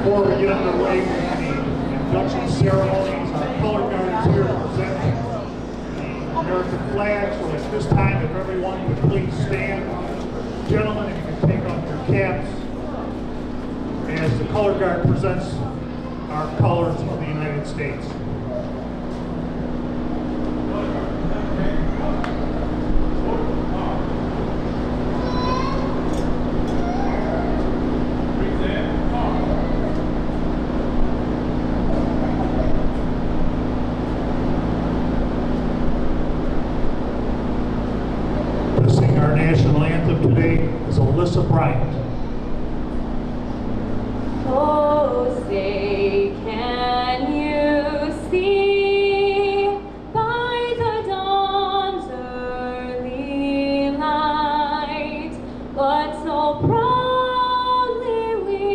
Before we get underway with the induction ceremonies, our color guard is here to present the American flag. So at this time, if everyone would please stand. Gentlemen, if you can take off your caps as the color guard presents our colors of the United States. National anthem today is Alyssa Bryant. Oh, say, can you see by the dawn's early light what so proudly we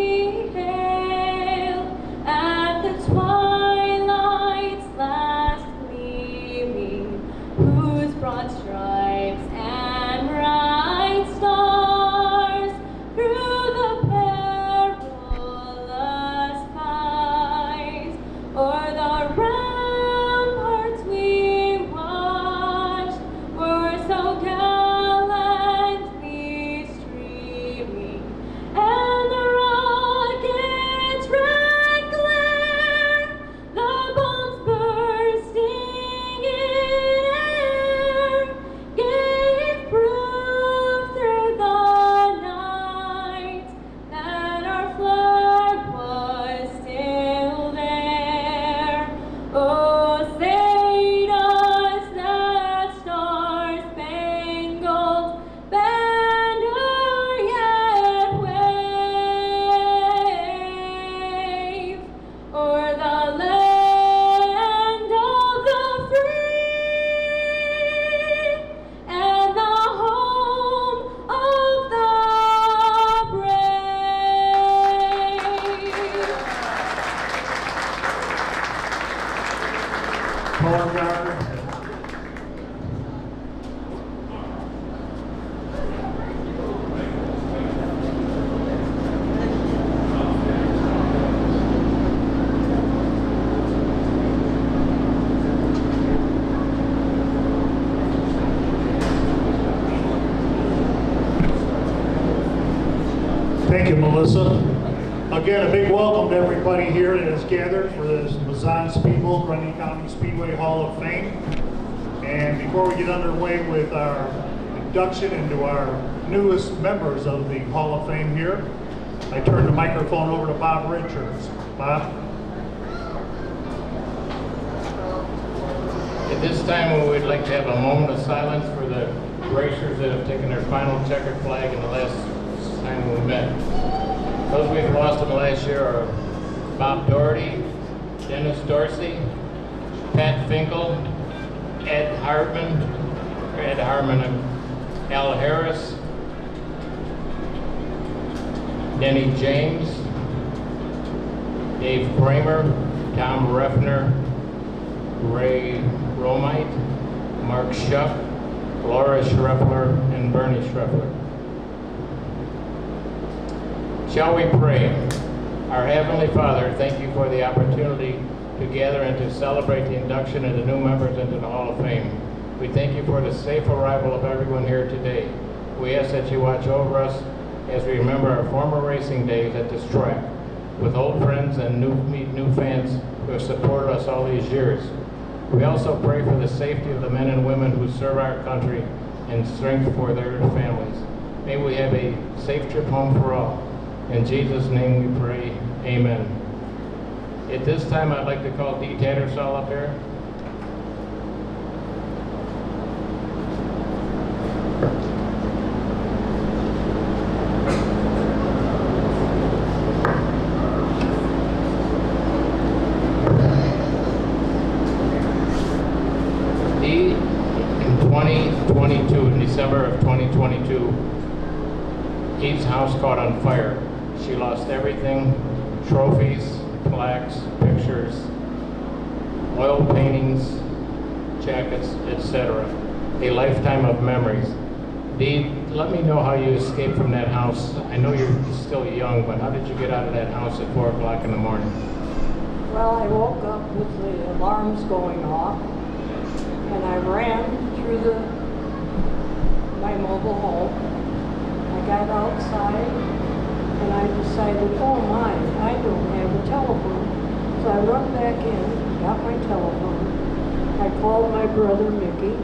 hail at the twilight's last gleaming, whose broad stripes and bright stars through the perilous skies o'er the ramparts we watched were so gallantly streaming, and the rocket's red glare, the bombs bursting in air, gave proof through the night that our flag was still there. Oh, say does that star-spangled banner yet wave o'er the land of the free and the home of the brave. Color guard. Thank you, Melissa. Again, a big welcome to everybody here that has gathered for this Mazon Speedway, Grundy County Speedway Hall of Fame. And before we get underway with our induction into our newest members of the Hall of Fame here, I turn the microphone over to Bob Richards. Bob? At this time, we would like to have a moment of silence for the racers that have taken their final checkered flag in the last time we met. Those we've lost in the last year are Bob Doherty, Dennis Dorsey, Pat Finkel, Ed Hartman, Al Harris, Denny James, Dave Kramer, Tom Reffner, Ray Romite, Mark Schuck, Laura Schreffler, and Bernie Schreffler. Shall we pray? Our Heavenly Father, thank you for the opportunity to gather and to celebrate the induction of the new members into the Hall of Fame. We thank you for the safe arrival of everyone here today. We ask that you watch over us as we remember our former racing days at this track, with old friends and meet new fans who have supported us all these years. We also pray for the safety of the men and women who serve our country and strength for their families. May we have a safe trip home for all. In Jesus' name we pray, amen. At this time, I'd like to call Dee Tattersall up here. Dee, in 2022, in December of 2022, Dee's house caught on fire. She lost everything, trophies, plaques, pictures, oil paintings, jackets, etc. A lifetime of memories. Dee, let me know how you escaped from that house. I know you're still young, but how did you get out of that house at 4 o'clock in the morning? Well, I woke up with the alarms going off, and I ran through my mobile home. I got outside, and I decided, oh my, I don't have a telephone. So I run back in, got my telephone. I called my brother Mickey.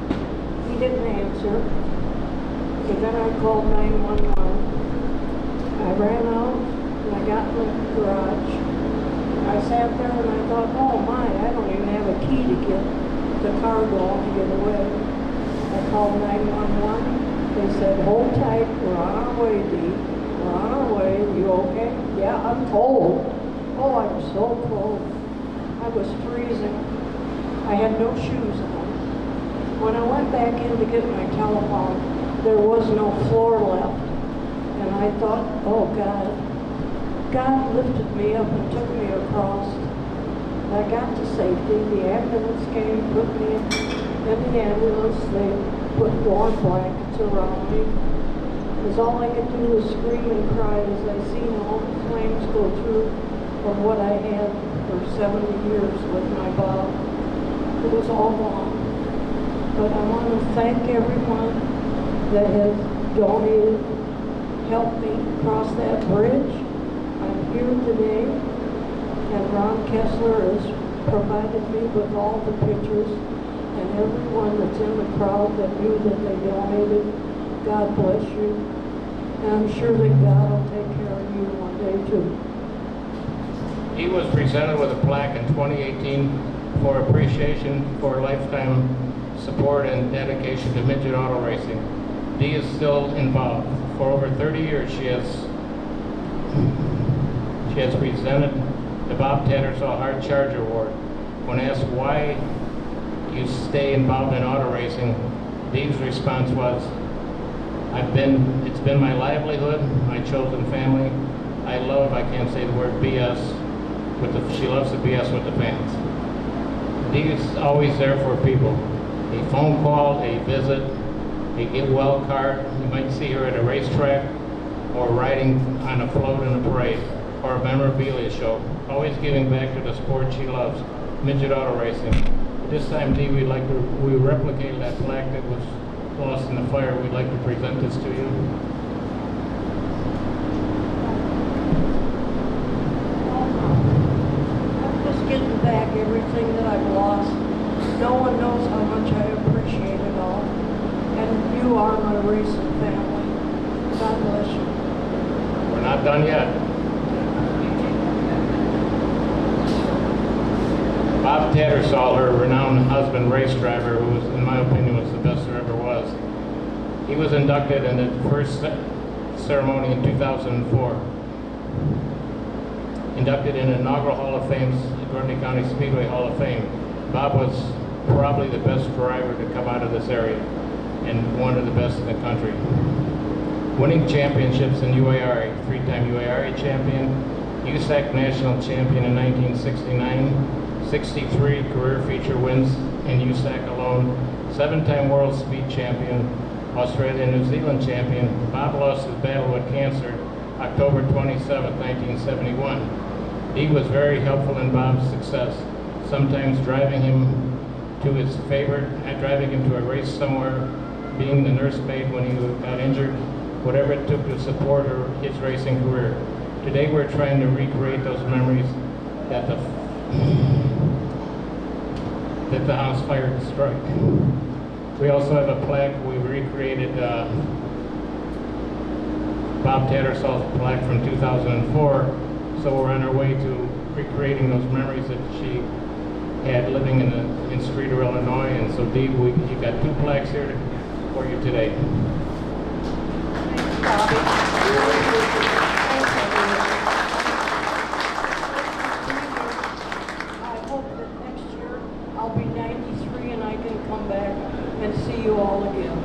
He didn't answer. So then I called 911. I ran out, and I got in the garage. I sat there and I thought, oh my, I don't even have a key to get the car going to get away. I called 911. They said, hold tight, we're on our way, Dee. We're on our way. You okay? Yeah, I'm cold. Oh, I'm so cold. I was freezing. I had no shoes on. When I went back in to get my telephone, there was no floor left. And I thought, oh God. God lifted me up and took me across. I got to safety. The ambulance came, put me in the ambulance. They put warm blankets around me. Because all I could do was scream and cry as I seen all the flames go through of what I had for 70 years with my Bob. It was all gone. But I want to thank everyone that has donated, helped me cross that bridge. I'm here today, and Ron Kessler has provided me with all the pictures, and everyone that's in the crowd that knew that they donated, God bless you. And I'm sure that God will take care of you one day too. He was presented with a plaque in 2018 for appreciation for lifetime support and dedication to midget auto racing. Dee is still involved. For over 30 years, she has presented the Bob Tattersall Hard Charger Award. When asked why you stay involved in auto racing, Dee's response was, it's been my livelihood, my chosen family. I can't say the word BS, she loves the BS with the fans. Dee is always there for people. A phone call, a visit, a get well card. You might see her at a racetrack or riding on a float in a parade, or a memorabilia show, always giving back to the sport she loves, midget auto racing. This time, Dee, we replicated that plaque that was lost in the fire. We'd like to present this to you. I'm just getting back everything that I've lost. No one knows how much I appreciate it all. And you are my racing family. God bless you. We're not done yet. Bob Tattersall, her renowned husband race driver, who was, in my opinion, was the best there ever was. He was inducted in the first ceremony in 2004. Inducted in the inaugural Hall of Fame, Grundy County Speedway Hall of Fame. Bob was probably the best driver to come out of this area and one of the best in the country. Winning championships in UARA, three-time UARA champion, USAC national champion in 1969, 63 career feature wins in USAC alone, 7-time world speed champion, Australia and New Zealand champion. Bob lost his battle with cancer October 27, 1971. Dee was very helpful in Bob's success, sometimes driving him to a race somewhere, being the nursemaid when he got injured, whatever it took to support his racing career. Today we're trying to recreate those memories that the house fire struck. We also have a plaque. We recreated Bob Tattersall's plaque from 2004, so we're on our way to recreating those memories that she had living in Streeter, Illinois. And so Dee, you got 2 plaques here for you today. Thanks, Bobby. I hope that next year I'll be 93 and I can come back and see you all again.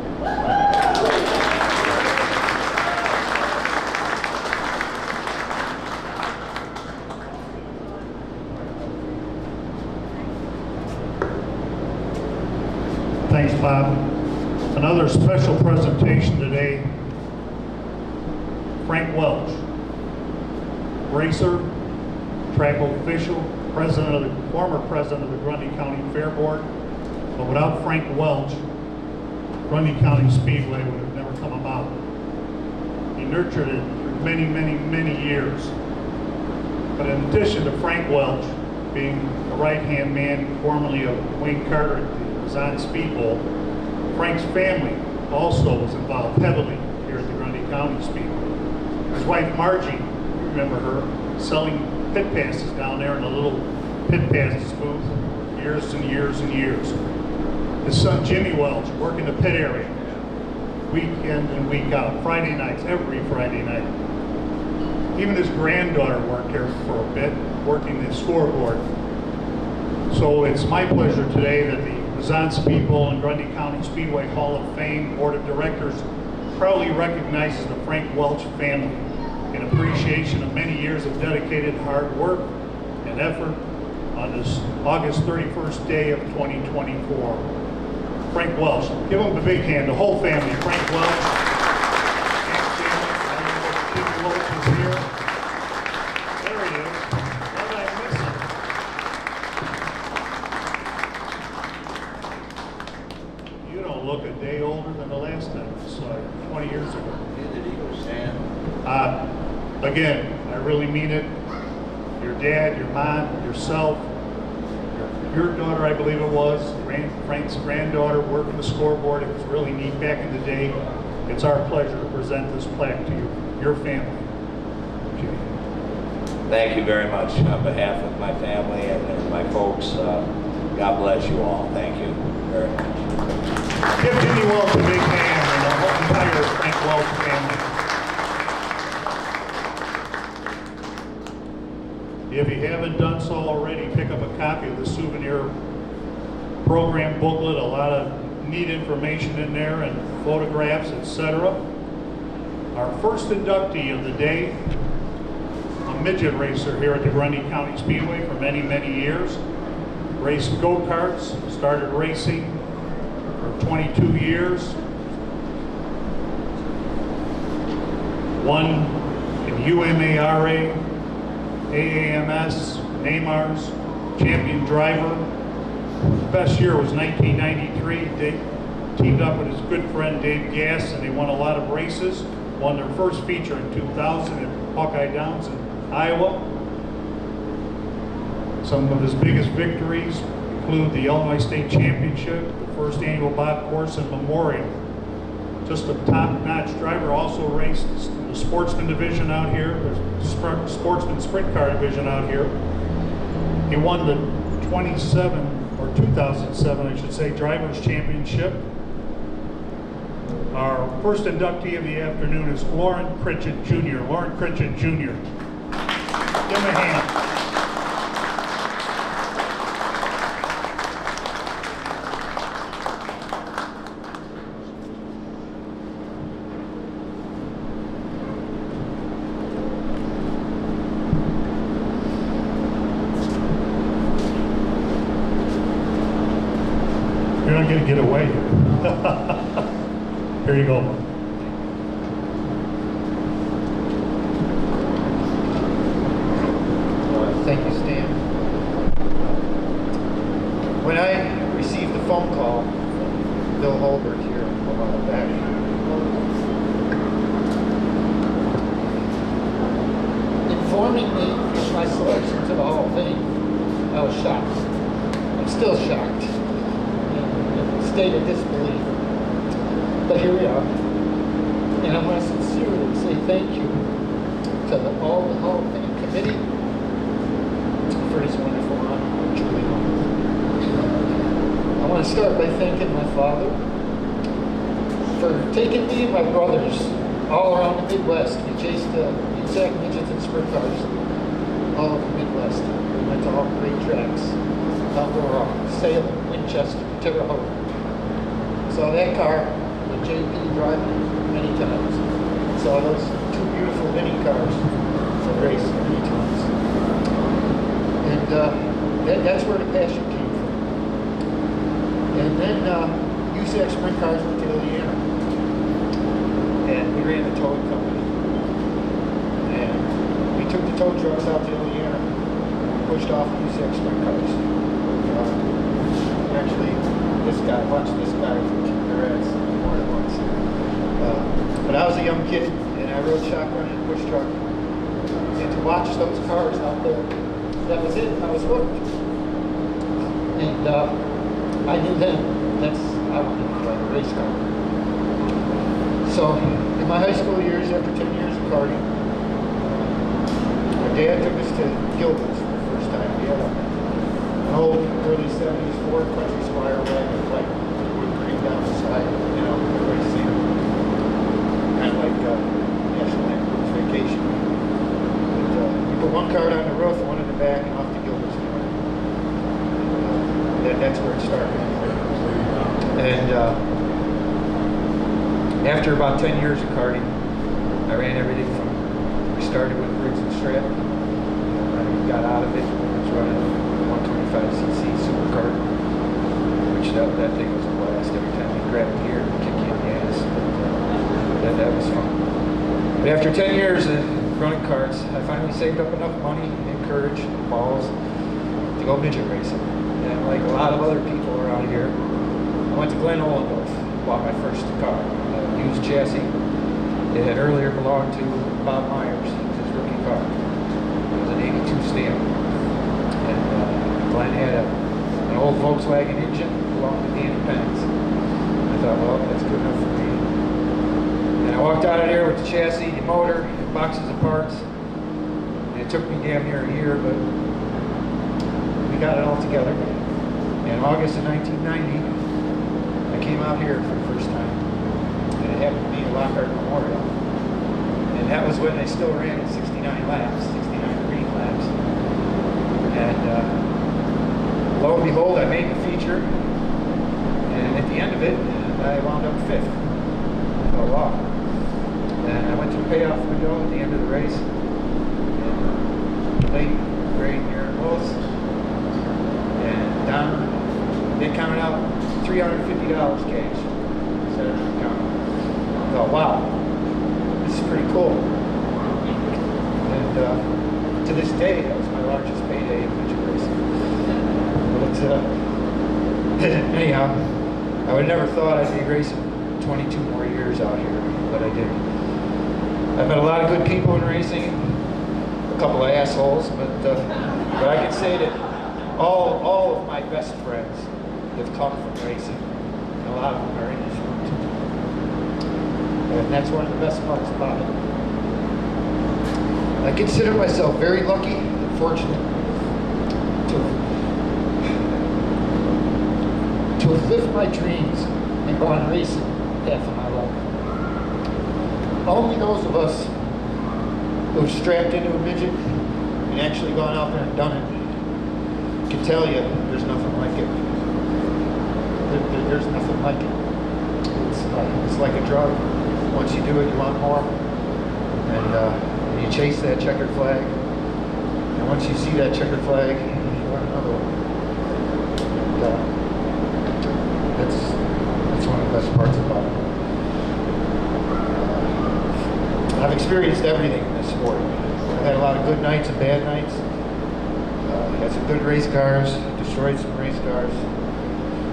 Thanks, Bob. Another special presentation today, Frank Welch, racer, track official, former president of the Grundy County Fair Board. But without Frank Welch, Grundy County Speedway would have never come about. He nurtured it for many, many, many years. But in addition to Frank Welch being a right-hand man formerly of Wayne Carter at the Mazon Speedway, Frank's family also was involved heavily here at the Grundy County Speedway. His wife Margie, you remember her, selling pit passes down there in a little pit passes booth years and years and years. His son Jimmy Welch working the pit area week in and week out, Friday nights, every Friday night. Even his granddaughter worked here for a bit, working the scoreboard. So it's my pleasure today that the Mazon Speedway and Grundy County Speedway Hall of Fame Board of Directors proudly recognizes the Frank Welch family in appreciation of many years of dedicated hard work and effort on this August 31st day of 2024. Frank Welch, give him a big hand, the whole family. Frank Welch, Jimmy Welch is here. There he is. What did I miss him? You don't look a day older than the last time I saw you, 20 years ago. Again, I really mean it. Your dad, your mom, yourself, your daughter, I believe it was, Frank's granddaughter working the scoreboard. It was really neat back in the day. It's our pleasure to present this plaque to you, your family. Jimmy. Thank you very much on behalf of my family and my folks. God bless you all. Thank you very much. Give Jimmy Welch a big hand and the whole entire Frank Welch family. If you haven't done so already, pick up a copy of the souvenir program booklet. A lot of neat information in there and photographs, etc. Our first inductee of the day, a midget racer here at the Grundy County Speedway for many, many years. Raced go-karts, started racing for 22 years. Won in UMARA, AAMS, NAMARS, champion driver. Best year was 1993. They teamed up with his good friend Dave Gass and they won a lot of races. Won their first feature in 2000 at Hawkeye Downs in Iowa. Some of his biggest victories include the Illinois State Championship, the first annual Bob Corson Memorial. Just a top-notch driver, also raced the sportsman division out here, the sportsman sprint car division out here. He won the 2007, I should say, Drivers' Championship. Our first inductee of the afternoon is Lauren Critchett Jr. Lauren Critchett Jr. Give him a hand. You're not going to get away here. Here you go. Thank you, Stan. When I received the phone call from Bill Holbert here a while back, informing me of my selection to the Hall of Fame, I was shocked. I'm still shocked. State of disbelief. But here we are. And I want to sincerely say thank you to all the Hall of Fame committee for this wonderful honor. I'm truly honored. I want to start by thanking my father for taking me and my brothers all around the Midwest. We chased USAC midgets and sprint cars all over the Midwest. We went to all great tracks. Outdoor Rock, Salem, Winchester, Terre Haute. Saw that car with JP driving many times. Saw those two beautiful mini cars that race many times. And that's where the passion came from. And then UCX sprint cars went to Indiana. And we ran the towing company. And we took the tow trucks out to Indiana, pushed off the UCX sprint cars. Actually, this guy, watch this guy kick their ass more than once. But I was a young kid, and I rode shotgun and push truck. And to watch those cars out there, that was it. I was hooked. And I knew then I wanted to ride a race car. So in my high school years, after 10 years of karting, my dad took us to Gilbert's for the first time. We had an old early 70s Ford Country Squire wagon, like wood green down the side, everybody's seen it. Kind of like National Lampoon's Vacation. But, we put one card on the roof, one in the back, and off to Gilbert's. That's where it started. And after about 10 years of karting, I ran everything from, we started with Briggs and Strap. I got out of it, was running a 125cc supercar, which that thing was a blast. Every time you grab a gear, it'd kick you in the ass. That was fun. But after 10 years of running karts, I finally saved up enough money and courage and balls to go midget racing. And like a lot of other people around here, I went to Glen Ollendorf, bought my first car, a used chassis. It had earlier belonged to Bob Myers, his rookie car. It was an 82 stamp. And Glen had an old Volkswagen engine belonged to Danny Penn's. I thought, well, that's good enough for me. And I walked out of there with the chassis, the motor, boxes of parts. And it took me damn near a year, but we got it all together. In August of 1990, I came out here for the first time. And it happened to be Lockhart Memorial. And that was when they still ran at 69 laps, 69 green laps. And lo and behold, I made the feature. And at the end of it, I wound up 5th. I thought, wow. And I went to the payoff window at the end of the race. And the late, great Aaron Willis. And Don, they counted out $350 cash instead of an account. I thought, wow, this is pretty cool. And to this day, that was my largest payday in midget racing. But anyhow, I would have never thought I'd be racing 22 more years out here, but I did. I've met a lot of good people in racing, a couple of assholes, but I can say that all of my best friends have come from racing, and a lot of them are in this room too. And that's one of the best parts about it. I consider myself very lucky and fortunate to have lived my dreams and gone racing half of my life. Only those of us who have strapped into a midget and actually gone out there and done it can tell you there's nothing like it. There's nothing like it. It's like a drug. Once you do it, you want more. And you chase that checkered flag. And once you see that checkered flag, you want another one. And, that's one of the best parts about it. I've experienced everything in this sport. I've had a lot of good nights and bad nights. Had some good race cars, destroyed some race cars.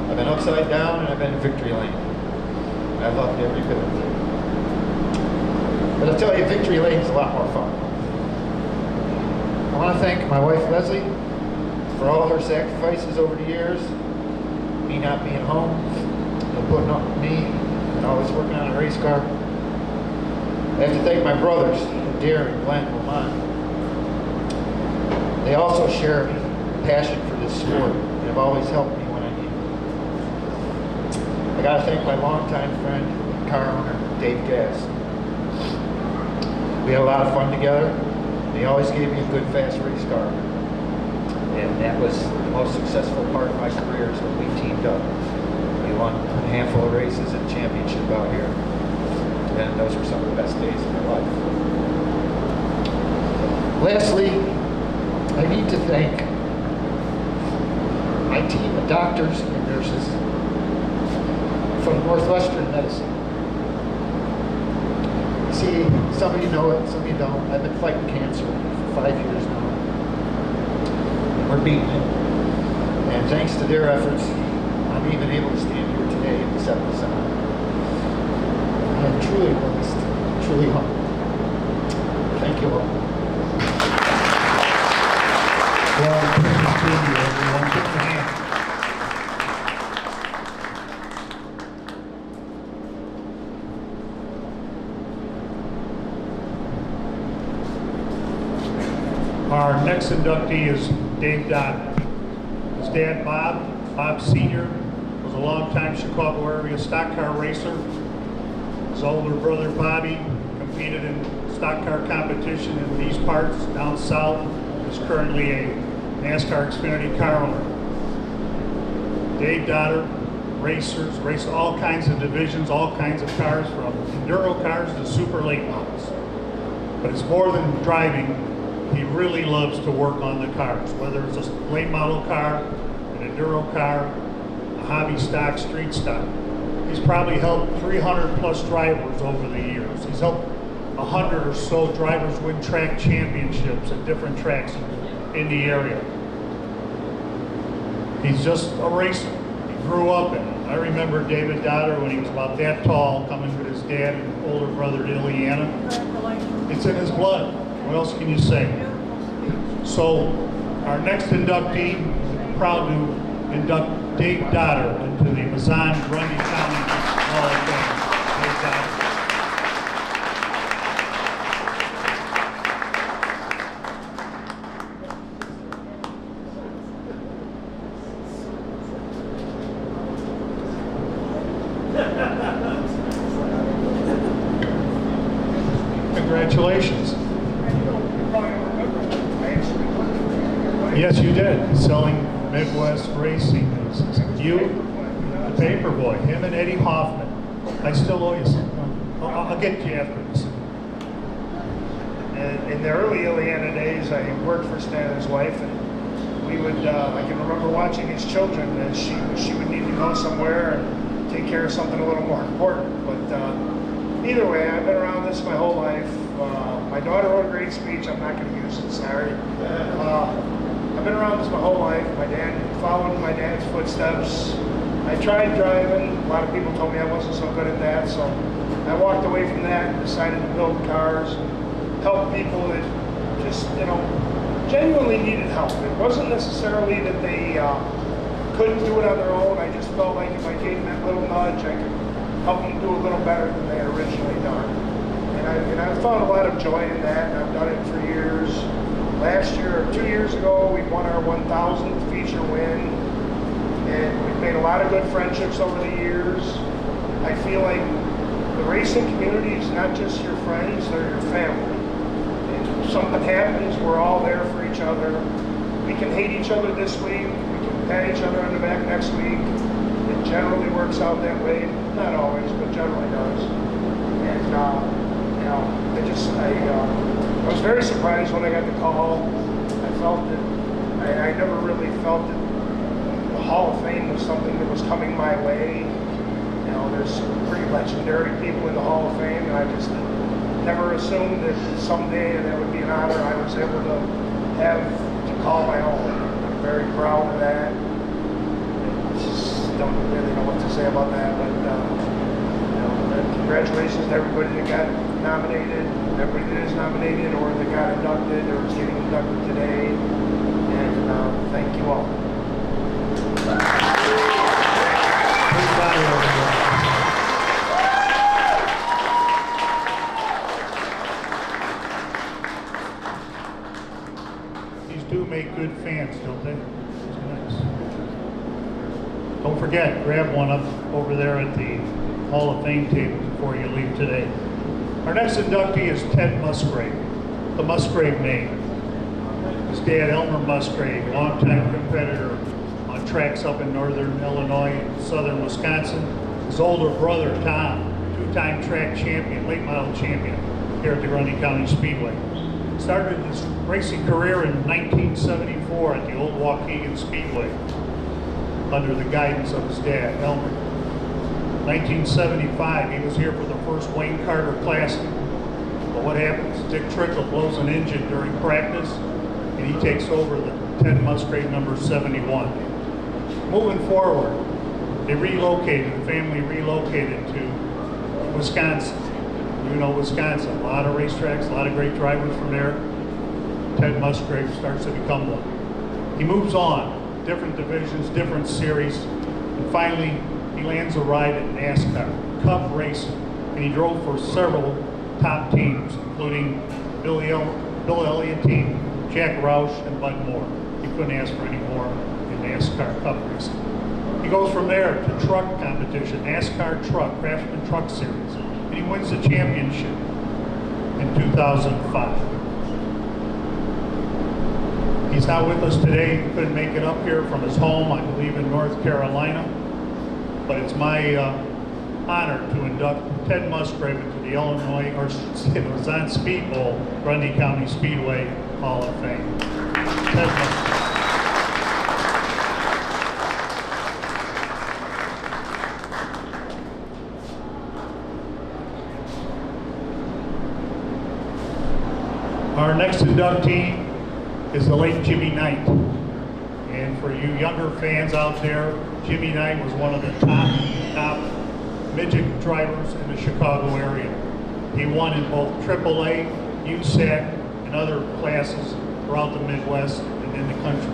I've been upside down and I've been in victory lane. I loved every bit of it. But I'll tell you, victory lane is a lot more fun. I want to thank my wife Leslie for all her sacrifices over the years, me not being home, and putting up with me, and always working on a race car. I have to thank my brothers, Darren, Glenn, and Lamont. They also share a passion for this sport and have always helped me when I need it. I got to thank my longtime friend, car owner, Dave Gass. We had a lot of fun together. He always gave me a good, fast race car. And that was the most successful part of my career is when we teamed up. We won a handful of races and championship out here. And those were some of the best days of my life. Lastly, I need to thank my team of doctors and nurses from Northwestern Medicine. See, some of you know it, some of you don't. I've been fighting cancer for 5 years now. We're beating it. And thanks to their efforts, I'm even able to stand here today and accept this honor. I'm truly blessed, truly humbled. Thank you all. Well, Christmas to you, everyone. Put your hand. Our next inductee is Dave Dodd. His dad, Bob Sr., was a longtime Chicago area stock car racer. His older brother, Bobby, competed in stock car competition in these parts, down south. Is currently a NASCAR Xfinity car owner. Dave Dodd racers, race all kinds of divisions, all kinds of cars, from enduro cars to super late models. But it's more than driving. He really loves to work on the cars, whether it's a late model car, an enduro car, a hobby stock, street stock. He's probably helped 300 plus drivers over the years. He's helped 100 or so drivers win track championships at different tracks in the area. He's just a racer. He grew up in it. I remember David Dodd when he was about that tall, coming with his dad and older brother to Ileana. It's in his blood. What else can you say? So, our next inductee, proud to induct Dave Dodd into the Mazon Grundy County Hall of Fame. Dave Dodd. Congratulations. Yes, you did. Selling Midwest Racing. You, the paper boy, him and Eddie Hoffman. I still owe you something. I'll get to you after this. In the early Ileana days, I worked for Stan and his wife, and we would, I can remember watching his children as she would need to go somewhere and take care of something a little more important. But either way, I've been around this my whole life. My daughter wrote a great speech. I'm not going to use it, sorry. I've been around this my whole life. My dad followed in my dad's footsteps. I tried driving. A lot of people told me I wasn't so good at that, so I walked away from that and decided to build cars, help people that just, genuinely needed help. It wasn't necessarily that they couldn't do it on their own. I just felt like if I gave them that little nudge, I could help them do a little better than they had originally done. And I've found a lot of joy in that, and I've done it for years. Last year, 2 years ago, we won our 1,000th feature win, and we've made a lot of good friendships over the years. I feel like the racing community is not just your friends, they're your family. And if something happens, we're all there for each other. We can hate each other this week, we can pat each other on the back next week. It generally works out that way. Not always, but generally does. And, I was very surprised when I got the call. I felt that, I never really felt that the Hall of Fame was something that was coming my way. There's some pretty legendary people in the Hall of Fame, and I just never assumed that someday that would be an honor I was able to have to call my own. I'm very proud of that. I just don't really know what to say about that, but congratulations to everybody that got nominated, everybody that is nominated or that got inducted or is getting inducted today, and thank you all. These do make good fans, don't they? It's nice. Don't forget, grab one up over there at the Hall of Fame table before you leave today. Our next inductee is Ted Musgrave, the Musgrave name. His dad, Elmer Musgrave, longtime competitor on tracks up in northern Illinois and southern Wisconsin. His older brother, Tom, two-time track champion, late model champion here at the Grundy County Speedway. Started his racing career in 1974 at the old Waukegan Speedway under the guidance of his dad, Elmer. 1975, he was here for the first Wayne Carter Classic. But what happens? Dick Trickle blows an engine during practice, and he takes over the Ted Musgrave number 71. Moving forward, the family relocated to Wisconsin. You know Wisconsin, a lot of racetracks, a lot of great drivers from there. Ted Musgrave starts to become one. He moves on, different divisions, different series, and finally he lands a ride at NASCAR, Cup racing, and he drove for several top teams, including Bill Elliott team, Jack Roush, and Bud Moore. You couldn't ask for any more in NASCAR Cup racing. He goes from there to truck competition, NASCAR Truck, Craftsman Truck Series, and he wins the championship in 2005. He's not with us today. He couldn't make it up here from his home, I believe in North Carolina. But it's my honor to induct Ted Musgrave into the Mazon Speedway, Grundy County Speedway Hall of Fame. Ted Musgrave. Our next inductee is the late Jimmy Knight. And for you younger fans out there, Jimmy Knight was one of the top midget drivers in the Chicago area. He won in both AAA, USAC, and other classes throughout the Midwest and in the country.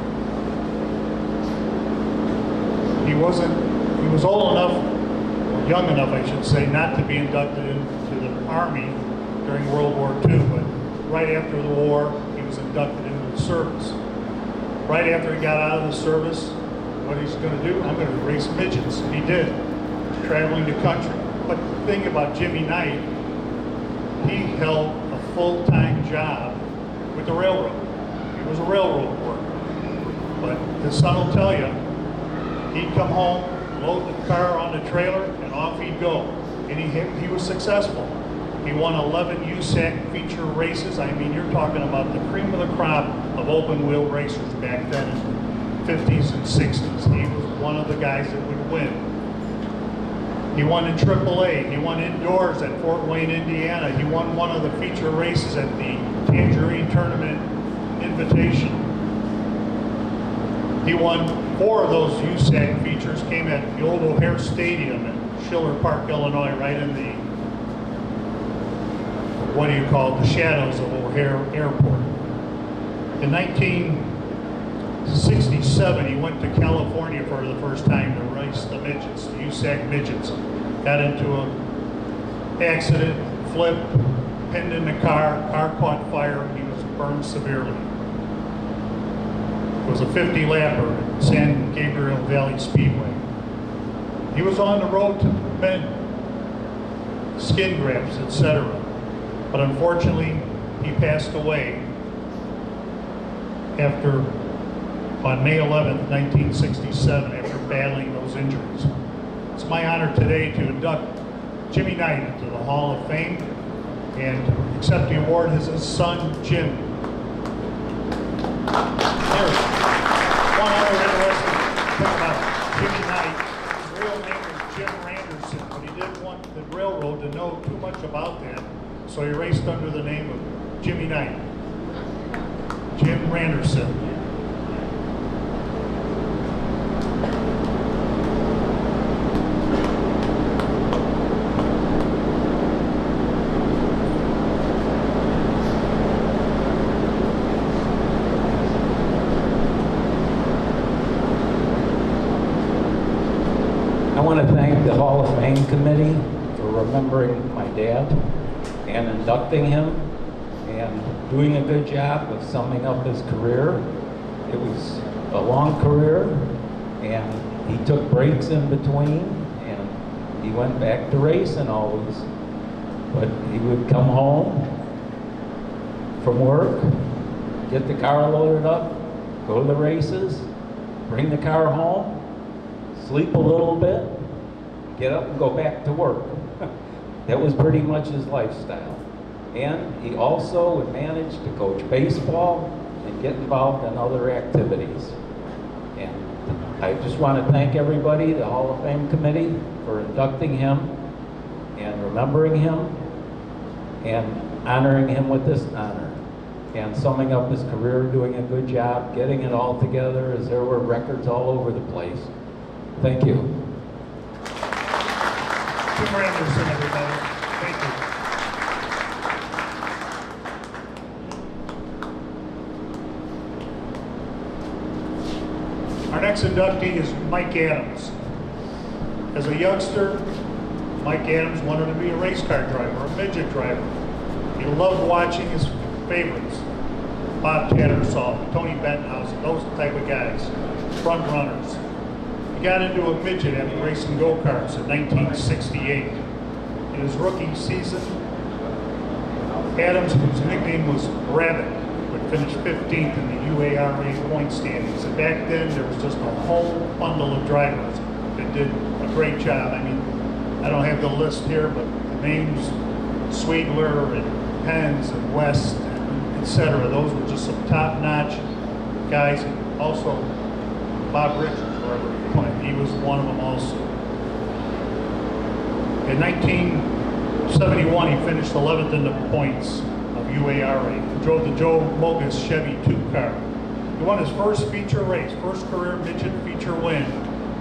He was old enough, or young enough I should say, not to be inducted into the Army during World War II, but right after the war, he was inducted into the service. Right after he got out of the service, what he's going to do? I'm going to race midgets. He did, traveling the country. But the thing about Jimmy Knight, he held a full-time job with the railroad. He was a railroad worker. But his son will tell you, he'd come home, load the car on the trailer, and off he'd go. And he was successful. He won 11 USAC feature races. I mean, you're talking about the cream of the crop of open wheel racers back then in the 50s and 60s. He was one of the guys that would win. He won in AAA. He won indoors at Fort Wayne, Indiana. He won one of the feature races at the Tangerine Tournament Invitation. He won 4 of those USAC features, came at the old O'Hare Stadium in Schiller Park, Illinois, right in the the shadows of O'Hare Airport. In 1967, he went to California for the first time to race the midgets, the USAC midgets. Got into an accident, flipped, pinned in the car caught fire, and he was burned severely. It was a 50-lapper at San Gabriel Valley Speedway. He was on the road to skin grafts, etc. But unfortunately, he passed away on May 11th, 1967, after battling those injuries. It's my honor today to induct Jimmy Knight into the Hall of Fame and to accept the award is his son, Jim. There's one other interesting thing about Jimmy Knight. His real name is Jim Randerson, but he didn't want the railroad to know too much about that. So he raced under the name of Jimmy Knight. Jim Randerson. I want to thank the Hall of Fame committee for remembering my dad and inducting him and doing a good job of summing up his career. It was a long career, and he took breaks in between, and he went back to racing always. But he would come home from work, get the car loaded up, go to the races, bring the car home, sleep a little bit, get up and go back to work. That was pretty much his lifestyle. And he also would manage to coach baseball and get involved in other activities. And I just want to thank everybody, the Hall of Fame committee, for inducting him and remembering him and honoring him with this honor. And summing up his career, doing a good job, getting it all together as there were records all over the place. Thank you. Tim Anderson, everybody. Thank you. Our next inductee is Mike Adams. As a youngster, Mike Adams wanted to be a race car driver, a midget driver. He loved watching his favorites, Bob Tattersall, Tony Benthausen, those type of guys, front runners. He got into a midget after racing go-karts in 1968. In his rookie season, Adams, whose nickname was Rabbit, would finish 15th in the UARA point standings. And back then, there was just a whole bundle of drivers that did a great job. I mean, I don't have the list here, but the names, Sweedler and Penns and West, etc. Those were just some top-notch guys. And also, Bob Richards, wherever he went, he was one of them also. In 1971, he finished 11th in the points of UARA. He drove the Joe Mogus Chevy 2 car. He won his first feature race, first career midget feature win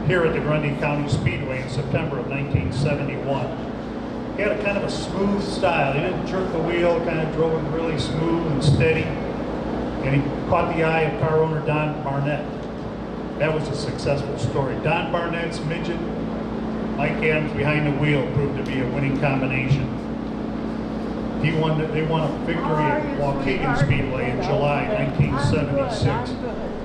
here at the Grundy County Speedway in September of 1971. He had a kind of a smooth style. He didn't jerk the wheel, kind of drove it really smooth and steady. And he caught the eye of car owner Don Barnett. That was a successful story. Don Barnett's midget, Mike Adams behind the wheel, proved to be a winning combination. They won a victory at Waukegan Speedway in July 1976.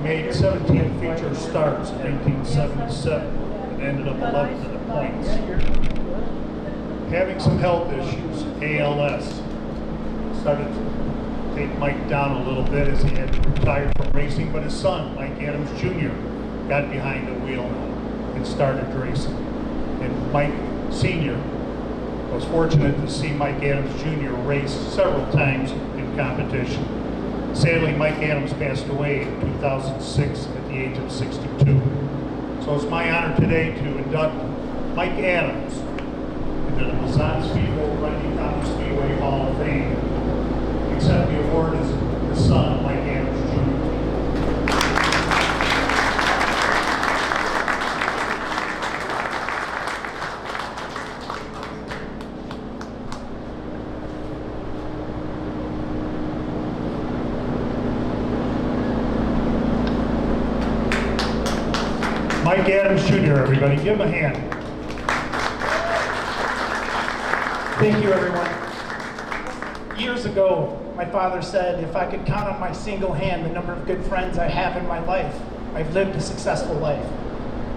Made 17 feature starts in 1977 and ended up 11th in the points. Having some health issues, ALS, started to take Mike down a little bit as he had retired from racing, but his son, Mike Adams Jr., got behind the wheel and started racing. And Mike Sr. was fortunate to see Mike Adams Jr. race several times in competition. Sadly, Mike Adams passed away in 2006 at the age of 62. So it's my honor today to induct Mike Adams into the Mazon Speedway, Grundy County Speedway Hall of Fame. Accept the award as his son, Mike Adams Jr. Mike Adams Jr., everybody, give him a hand. Thank you, everyone. Years ago, my father said, if I could count on my single hand the number of good friends I have in my life, I've lived a successful life.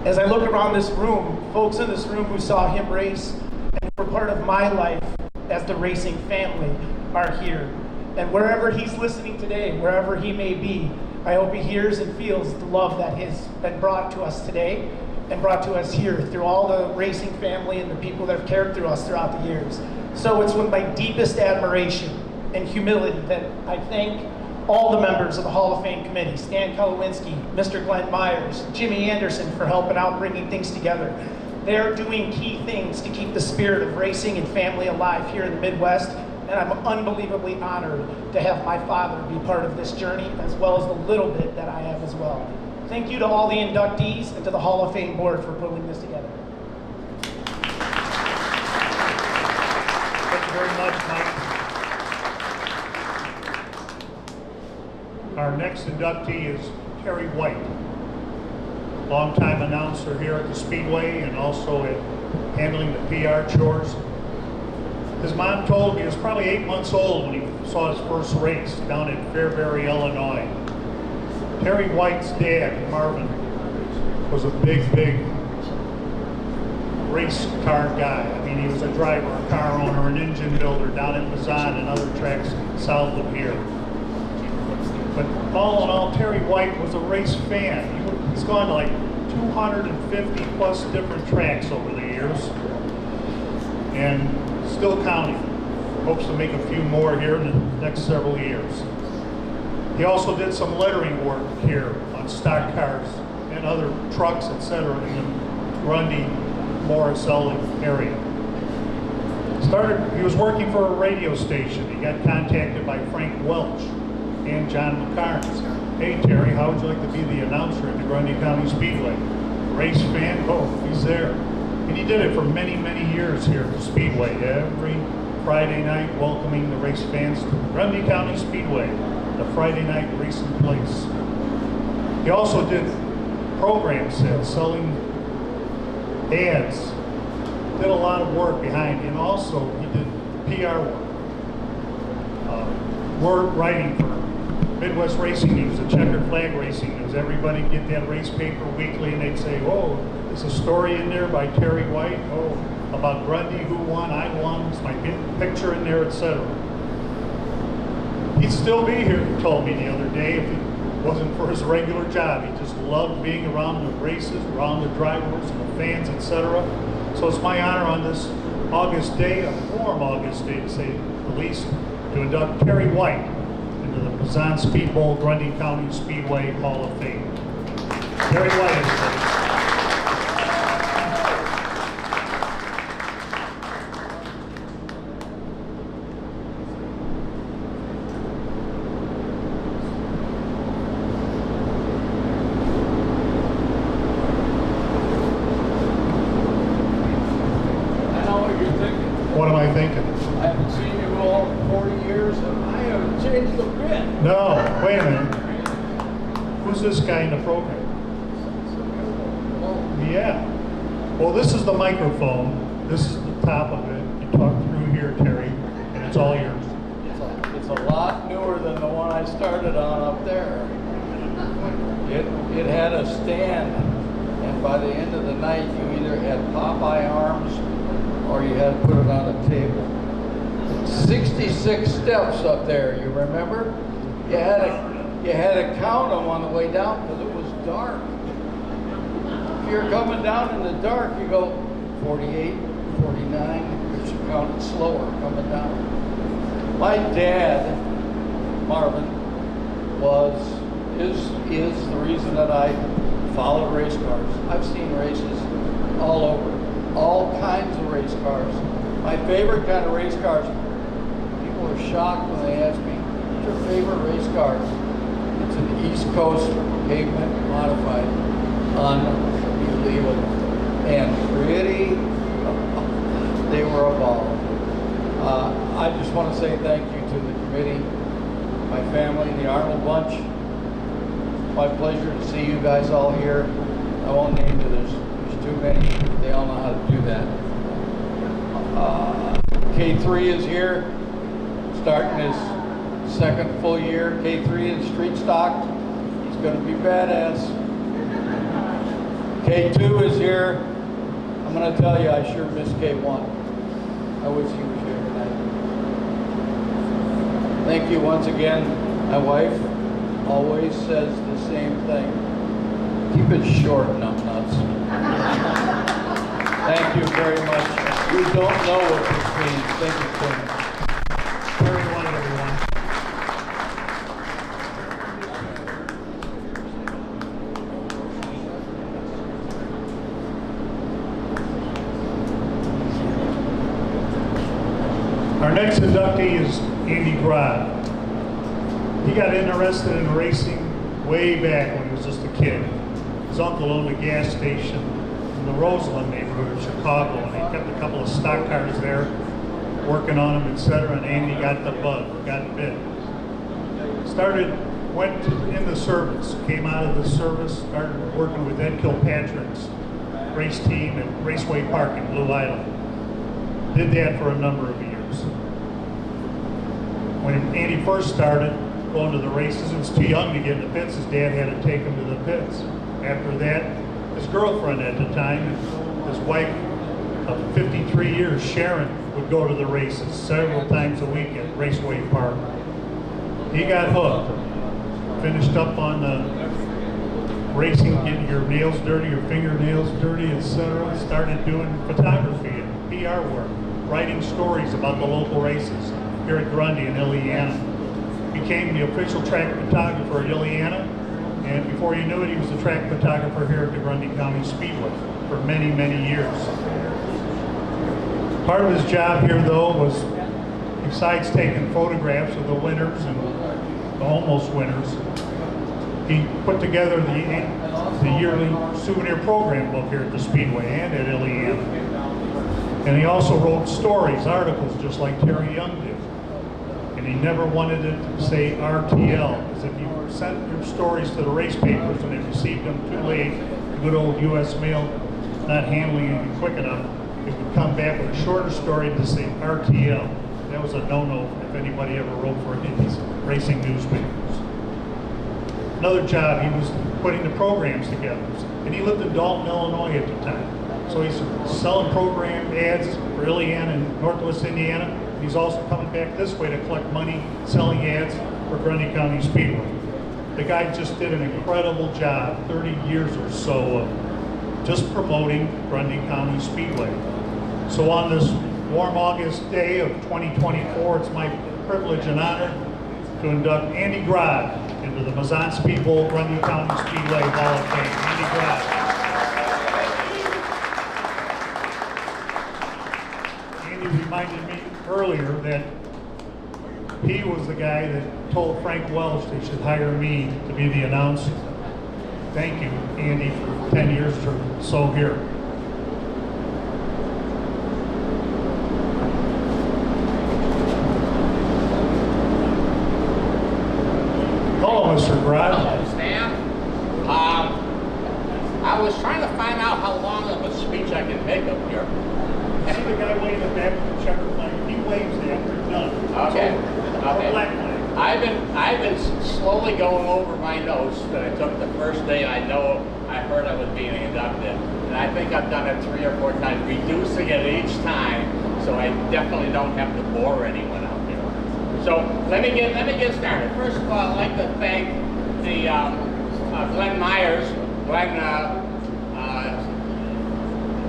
As I look around this room, folks in this room who saw him race and were part of my life as the racing family are here. And wherever he's listening today, wherever he may be, I hope he hears and feels the love that has been brought to us today and brought to us here through all the racing family and the people that have cared through us throughout the years. So it's with my deepest admiration and humility that I thank all the members of the Hall of Fame committee, Stan Kolowinski, Mr. Glenn Myers, Jimmy Anderson for helping out bringing things together. They're doing key things to keep the spirit of racing and family alive here in the Midwest, and I'm unbelievably honored to have my father be part of this journey as well as the little bit that I have as well. Thank you to all the inductees and to the Hall of Fame board for putting this together. Thank you very much, Mike. Our next inductee is Terry White, longtime announcer here at the Speedway and also at handling the PR chores. His mom told me he was probably 8 months old when he saw his first race down in Fairbury, Illinois. Terry White's dad, Marvin, was a big race car guy. I mean, he was a driver, a car owner, an engine builder down in Mazon and other tracks south of here. But all in all, Terry White was a race fan. He's gone to like 250 plus different tracks over the years. And still counting. Hopes to make a few more here in the next several years. He also did some lettering work here on stock cars and other trucks, etc. in the Grundy, Morris-Elling area. He was working for a radio station. He got contacted by Frank Welch and John McCarnes. Hey Terry, how would you like to be the announcer at the Grundy County Speedway? Race fan? Oh, he's there. And he did it for many, many years here at Speedway. Every Friday night, welcoming the race fans to the Grundy County Speedway, the Friday night racing place. He also did program sales, selling ads, did a lot of work behind, and also he did PR work, writing for Midwest Racing News, the Checkered Flag Racing News. Everybody get that race paper weekly, and they'd say, oh, there's a story in there by Terry White, oh, about Grundy, who won, I won, it's my picture in there, etc. He'd still be here, he told me the other day, if it wasn't for his regular job. He just loved being around the races, around the drivers and the fans, etc. So it's my honor on this August day, a warm August day to say the least, to induct Terry White into the Mazon Speedbowl Grundy County Speedway Hall of Fame. Terry White is What am I thinking? I haven't seen you all in 40 years, and I haven't changed a bit. No, wait a minute. Who's this guy in the program? Yeah. Well, this is the microphone. This is the top of it. You talk through here, Terry, and it's all yours. It's a lot newer than the one I started on up there. It had a stand, and by the end of the night, you either had Popeye arms or you had to put it on a table. 66 steps up there, you remember? You had to count them on the way down because it was dark. If you're coming down in the dark, you go 48, 49, you should count it slower coming down. My dad, Marvin, is the reason that I followed race cars. I've seen races all over. All kinds of race cars. My favorite kind of race cars, people are shocked when they ask me, what's your favorite race car? It's an East Coast pavement modified. Unbelievable. And pretty, they were a ball. I just want to say thank you to the committee, my family, the Arnold Bunch. My pleasure to see you guys all here. I won't name you, there's too many. They all know how to do that. K3 is here, starting his second full year. K3 in street stock. He's going to be badass. K2 is here. I'm going to tell you, I sure miss K1. I wish he was here tonight. Thank you once again. My wife always says the same thing. Keep it short, numbnuts. Thank you very much. You don't know what this means. Thank you so much. Terry White, everyone. Our next inductee is Andy Grod. He got interested in racing way back when he was just a kid. His uncle owned a gas station in the Roseland neighborhood of Chicago, and he kept a couple of stock cars there, working on them, etc. And Andy got the bug, got bit. Went in the service, came out of the service, started working with Ed Kilpatrick's race team at Raceway Park in Blue Island. Did that for a number of years. When Andy first started going to the races, he was too young to get in the pits. His dad had to take him to the pits. After that, his girlfriend at the time, his wife of 53 years, Sharon, would go to the races several times a week at Raceway Park. He got hooked, finished up on the racing, getting your nails dirty, your fingernails dirty, etc. Started doing photography and PR work, writing stories about the local races here at Grundy in Illiana. Became the official track photographer at Illiana, and before before you knew it, he was a track photographer here at the Grundy County Speedway for many, many years. Part of his job here, though, was, besides taking photographs of the winners and the almost winners, he put together the yearly souvenir program book here at the Speedway and at Iliana. And he also wrote stories, articles, just like Terry Young did. And he never wanted it to say RTL, because if you sent your stories to the race papers and they received them too late, good old U.S. mail not handling it quick enough, it would come back with a shorter story to say RTL. That was a no-no if anybody ever wrote for these racing newspapers. Another job, he was putting the programs together. And he lived in Dalton, Illinois at the time. So he's selling program ads for Iliana and Northwest Indiana. He's also coming back this way to collect money, selling ads for Grundy County Speedway. The guy just did an incredible job, 30 years or so of just promoting Grundy County Speedway. So on this warm August day of 2024, it's my privilege and honor to induct Andy Grod into the Mazon Speedway Grundy County Speedway Hall of Fame. Andy Grod. Andy reminded me earlier that he was the guy that told Frank Welch they should hire me to be the announcer. Thank you, Andy, for 10 years or so here. Hello, Mr. Grod. Hello, Stan. I was trying to find out how long of a speech I can make up here. See the guy waving back with the checker flag? He waves that, they're done. Okay. Or black flag. I've been slowly going over my notes that I took the first day I heard I was being inducted. And I think I've done it 3 or 4 times, reducing it each time, so I definitely don't have to bore anyone out there. So let me get started. First of all, I'd like to thank the Glenn Myers. Glenn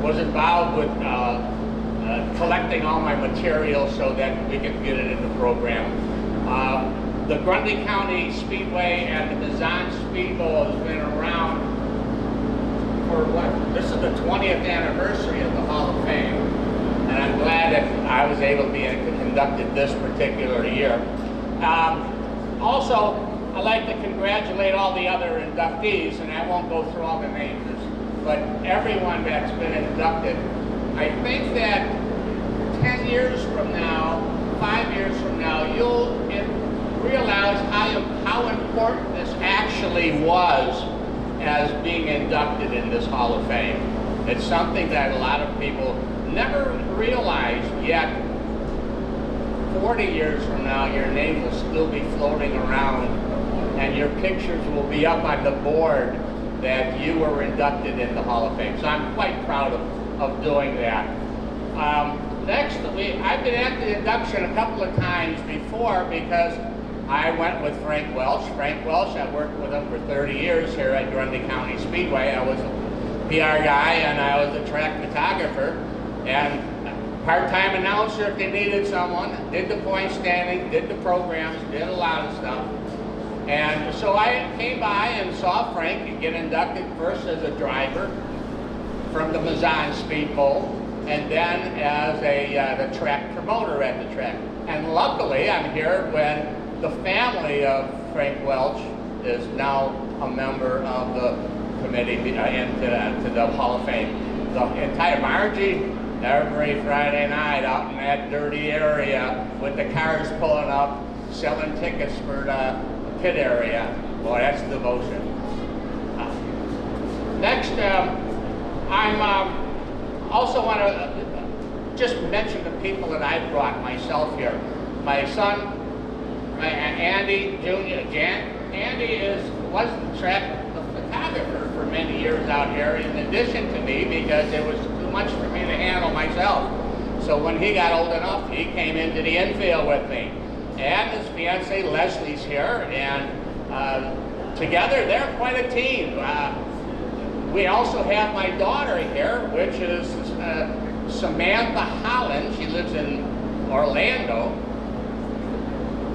was involved with collecting all my material so that we could get it in the program. The Grundy County Speedway and the Mazon Speedway has been around for what? This is the 20th anniversary of the Hall of Fame, and I'm glad that I was able to be inducted this particular year. Also, I'd like to congratulate all the other inductees, and I won't go through all the names, but everyone that's been inducted. I think that 10 years from now, 5 years from now, you'll realize how important this actually was as being inducted in this Hall of Fame. It's something that a lot of people never realized, yet 40 years from now, your name will still be floating around and your pictures will be up on the board that you were inducted in the Hall of Fame. So I'm quite proud of doing that. Next, I've been at the induction a couple of times before because I went with Frank Welch. Frank Welch, I worked with him for 30 years here at Grundy County Speedway. I was a PR guy and I was a track photographer and part-time announcer if they needed someone. Did the point standing, did the programs, did a lot of stuff. And so I came by and saw Frank get inducted first as a driver from the Mazon Speedway, and then as the track promoter at the track. And luckily, I'm here when the family of Frank Welch is now a member of the committee into the Hall of Fame. The entire Margie, every Friday night out in that dirty area with the cars pulling up, selling tickets for the pit area. Boy, that's devotion. Next, I'm also want to just mention the people that I brought myself here. My son, Andy Jr. Andy was the track photographer for many years out here, in addition to me, because it was too much for me to handle myself. So when he got old enough, he came into the infield with me. And his fiancee Leslie's here, and together they're quite a team. We also have my daughter here, which is Samantha Holland. She lives in Orlando.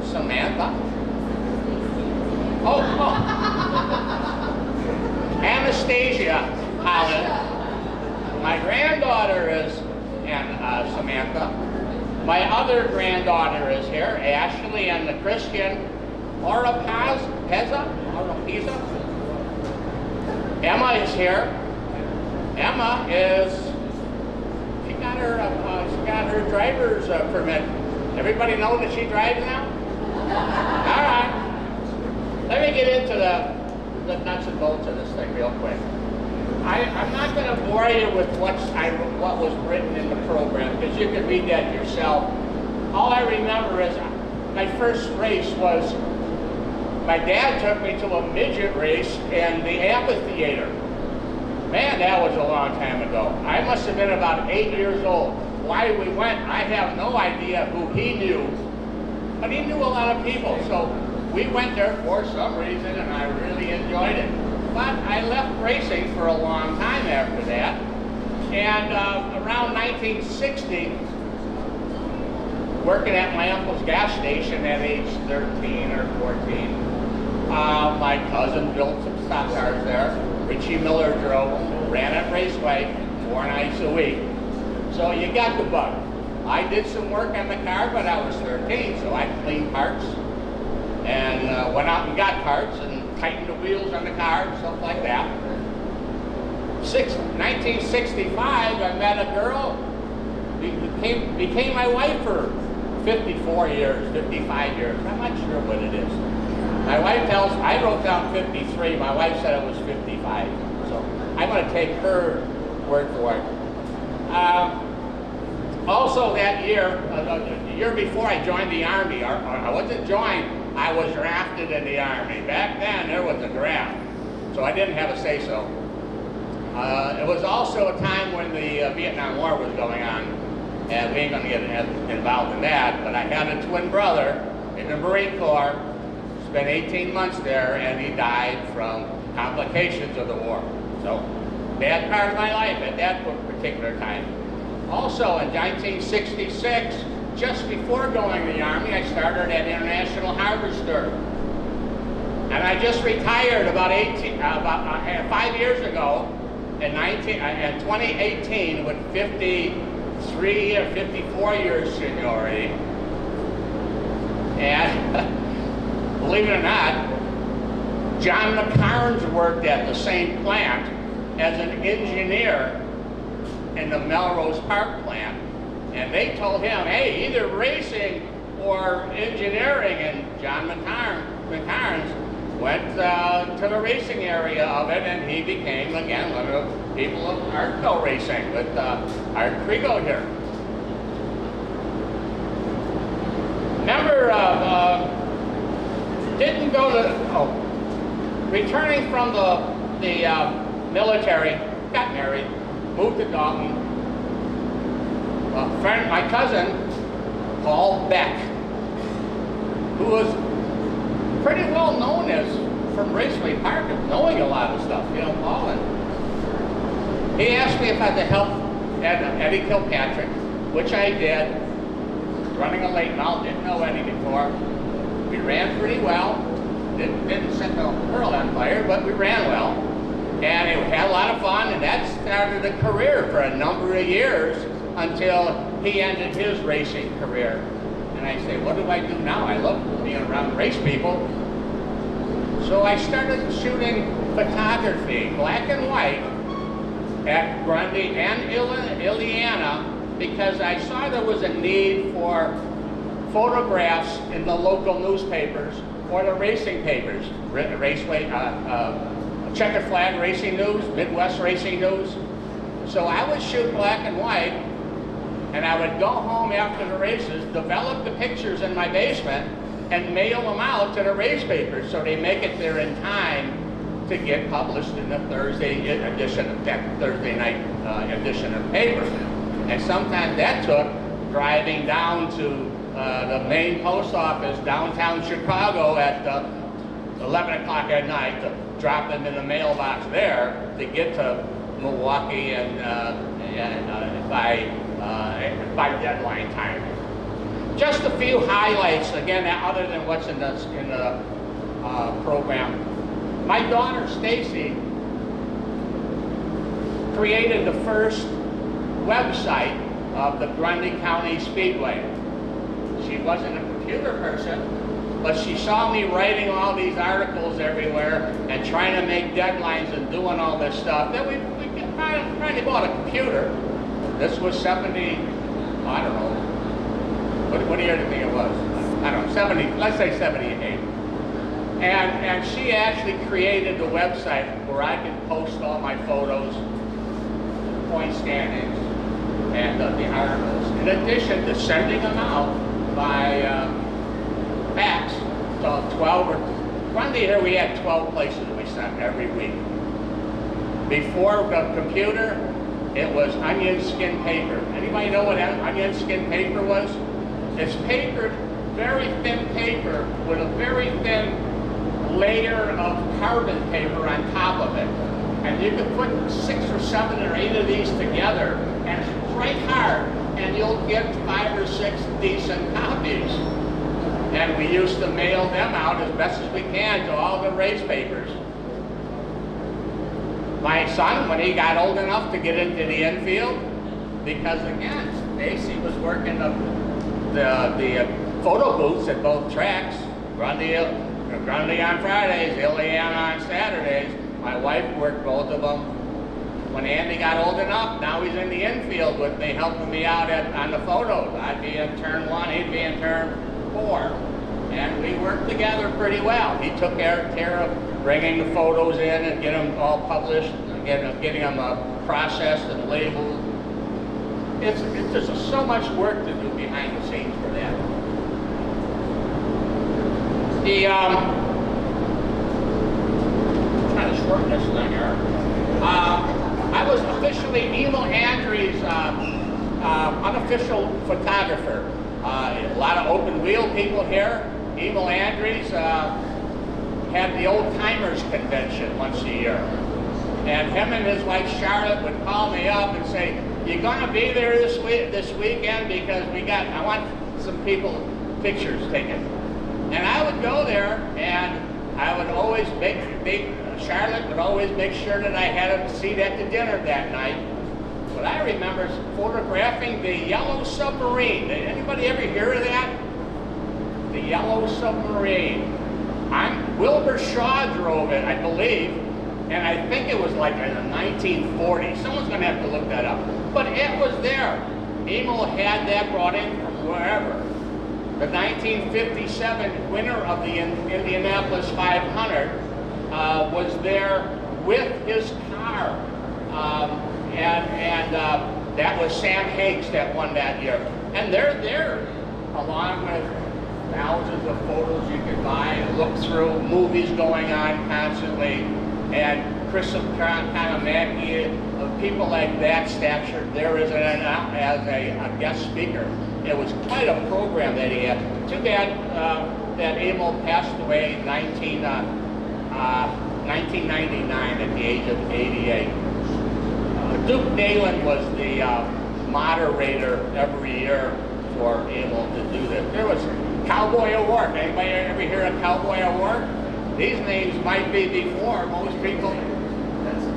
Samantha? Oh. Anastasia Holland. My granddaughter is Samantha. My other granddaughter is here, Ashley, and the Christian Peza. Emma is here. Emma is, she got her driver's permit. Everybody know that she drives now? All right. Let me get into the nuts and bolts of this thing real quick. I'm not going to bore you with what was written in the program, because you can read that yourself. All I remember is my first race was, my dad took me to a midget race in the amphitheater. Man, that was a long time ago. I must have been about 8 years old. Why we went, I have no idea who he knew, but he knew a lot of people. So we went there for some reason, and I really enjoyed it. But I left racing for a long time after that. And around 1960, working at my uncle's gas station at age 13 or 14, my cousin built some stock cars there. Richie Miller drove them, ran at Raceway 4 nights a week. So you got the bug. I did some work on the car, but I was 13, so I cleaned parts and went out and got parts and tightened the wheels on the car and stuff like that. 1965, I met a girl who became my wife for 54 years, 55 years. I'm not sure what it is. My wife tells, I wrote down 53. My wife said it was 55. So I'm going to take her word for it. Also that year, the year before I joined the Army, or I wasn't joined, I was drafted in the Army. Back then, there was a draft, so I didn't have a say-so. It was also a time when the Vietnam War was going on, and we ain't going to get involved in that, but I had a twin brother in the Marine Corps, spent 18 months there, and he died from complications of the war. So, bad part of my life at that particular time. Also, in 1966, just before going to the Army, I started at International Harvester. And I just retired about 5 years ago, in 2018, with 53 or 54 years seniority. And believe it or not, John McCarnes worked at the same plant as an engineer in the Melrose Park plant. And they told him, hey, either racing or engineering. And John McCarnes went to the racing area of it, and he became, again, one of the people of Artco racing with Art Krigo here. Remember, didn't go to, returning from the military, got married, moved to Dalton. A friend, my cousin, Paul Beck, who was pretty well known as from Raceway Park, of knowing a lot of stuff, you know, Paul. And he asked me if I could help Eddie Kilpatrick, which I did, running a late model, didn't know Eddie before. We ran pretty well, didn't set the world on fire, but we ran well. And we had a lot of fun, and that started a career for a number of years until he ended his racing career. And I say, what do I do now? I love being around race people. So I started shooting photography, black and white, at Grundy and Ileana, because I saw there was a need for photographs in the local newspapers or the racing papers, Raceway, Checkered Flag Racing News, Midwest Racing News. So I would shoot black and white, and I would go home after the races, develop the pictures in my basement, and mail them out to the race papers so they make it there in time to get published in the Thursday edition of that Thursday night edition of the paper. And sometimes that took driving down to the main post office downtown Chicago at 11 o'clock at night to drop them in the mailbox there to get to Milwaukee and by deadline time. Just a few highlights, again, other than what's in the program. My daughter Stacy created the first website of the Grundy County Speedway. She wasn't a computer person, but she saw me writing all these articles everywhere and trying to make deadlines and doing all this stuff. Then we finally bought a computer. This was 70, I don't know, what year do you think it was? I don't know, 70, let's say 78. And she actually created the website where I could post all my photos, point standings, and the articles. In addition to sending them out by fax, so 12 or, Grundy here we had 12 places we sent every week. Before the computer, it was onion skin paper. Anybody know what onion skin paper was? It's paper, very thin paper with a very thin layer of carbon paper on top of it. And you could put 6 or 7 or 8 of these together and write hard, and you'll get 5 or 6 decent copies. And we used to mail them out as best as we can to all the race papers. My son, when he got old enough to get into the infield, because again, Stacy was working the photo booths at both tracks, Grundy on Fridays, Iliana on Saturdays. My wife worked both of them. When Andy got old enough, now he's in the infield with me, helping me out on the photos. I'd be in turn 1, he'd be in turn 4. And we worked together pretty well. He took care of bringing the photos in and getting them all published, and getting them processed and labeled. There's so much work to do behind the scenes for that. I'm trying to shorten this thing here. I was officially Emil Andrews' unofficial photographer. A lot of open wheel people here. Emil Andrews had the old timers convention once a year. And him and his wife Charlotte would call me up and say, "You gonna be there this weekend? Because I want some people pictures taken." And I would go there, and I would always Charlotte would always make sure that I had a seat at the dinner that night. But I remember photographing the Yellow Submarine. Did anybody ever hear of that? The Yellow Submarine. Wilbur Shaw drove it, I believe, and I think it was like in the 1940s. Someone's going to have to look that up. But it was there. Emil had that brought in from wherever. The 1957 winner of the Indianapolis 500 was there with his car. And that was Sam Hakes that won that year. And they're there, along with thousands of photos you could buy and look through, movies going on constantly, and Chris Kanamaki, people like that stature there as a guest speaker. It was quite a program that he had. Too bad that Emil passed away in 1999 at the age of 88. Duke Dalen was the moderator every year for Emil to do this. There was Cowboy O'Rourke. Anybody ever hear of Cowboy O'Rourke? These names might be before most people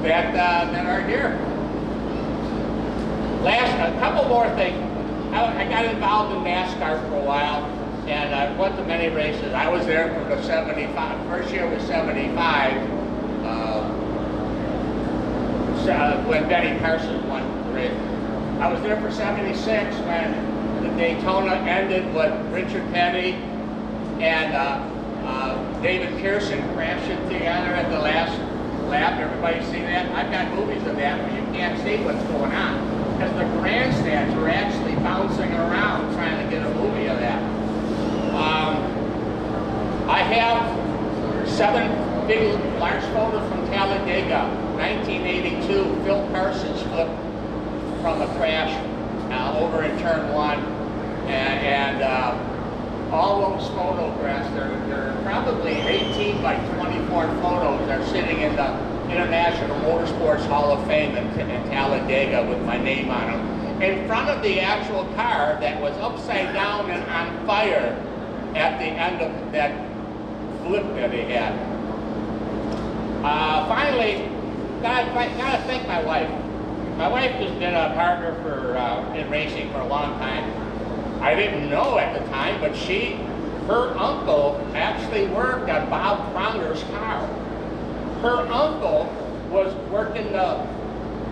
that are here. A couple more things. I got involved in NASCAR for a while, and I went to many races. I was there for the 75. First year was 75. When Benny Parsons won the race. I was there for 76 when the Daytona ended with Richard Petty and David Pearson crashing together at the last lap. Everybody see that? I've got movies of that where you can't see what's going on because the grandstands were actually bouncing around trying to get a movie of that. I have 7 big, large photos from Talladega, 1982. Phil Parsons flipped from a crash over in turn 1, and all those photographs, they're probably 18 by 24 photos. They're sitting in the International Motorsports Hall of Fame in Talladega with my name on them. In front of the actual car that was upside down and on fire at the end of that flip that he had. Finally, gotta thank my wife. My wife has been a partner for in racing for a long time. I didn't know at the time, but her uncle actually worked on Bob Pronger's car. Her uncle was working the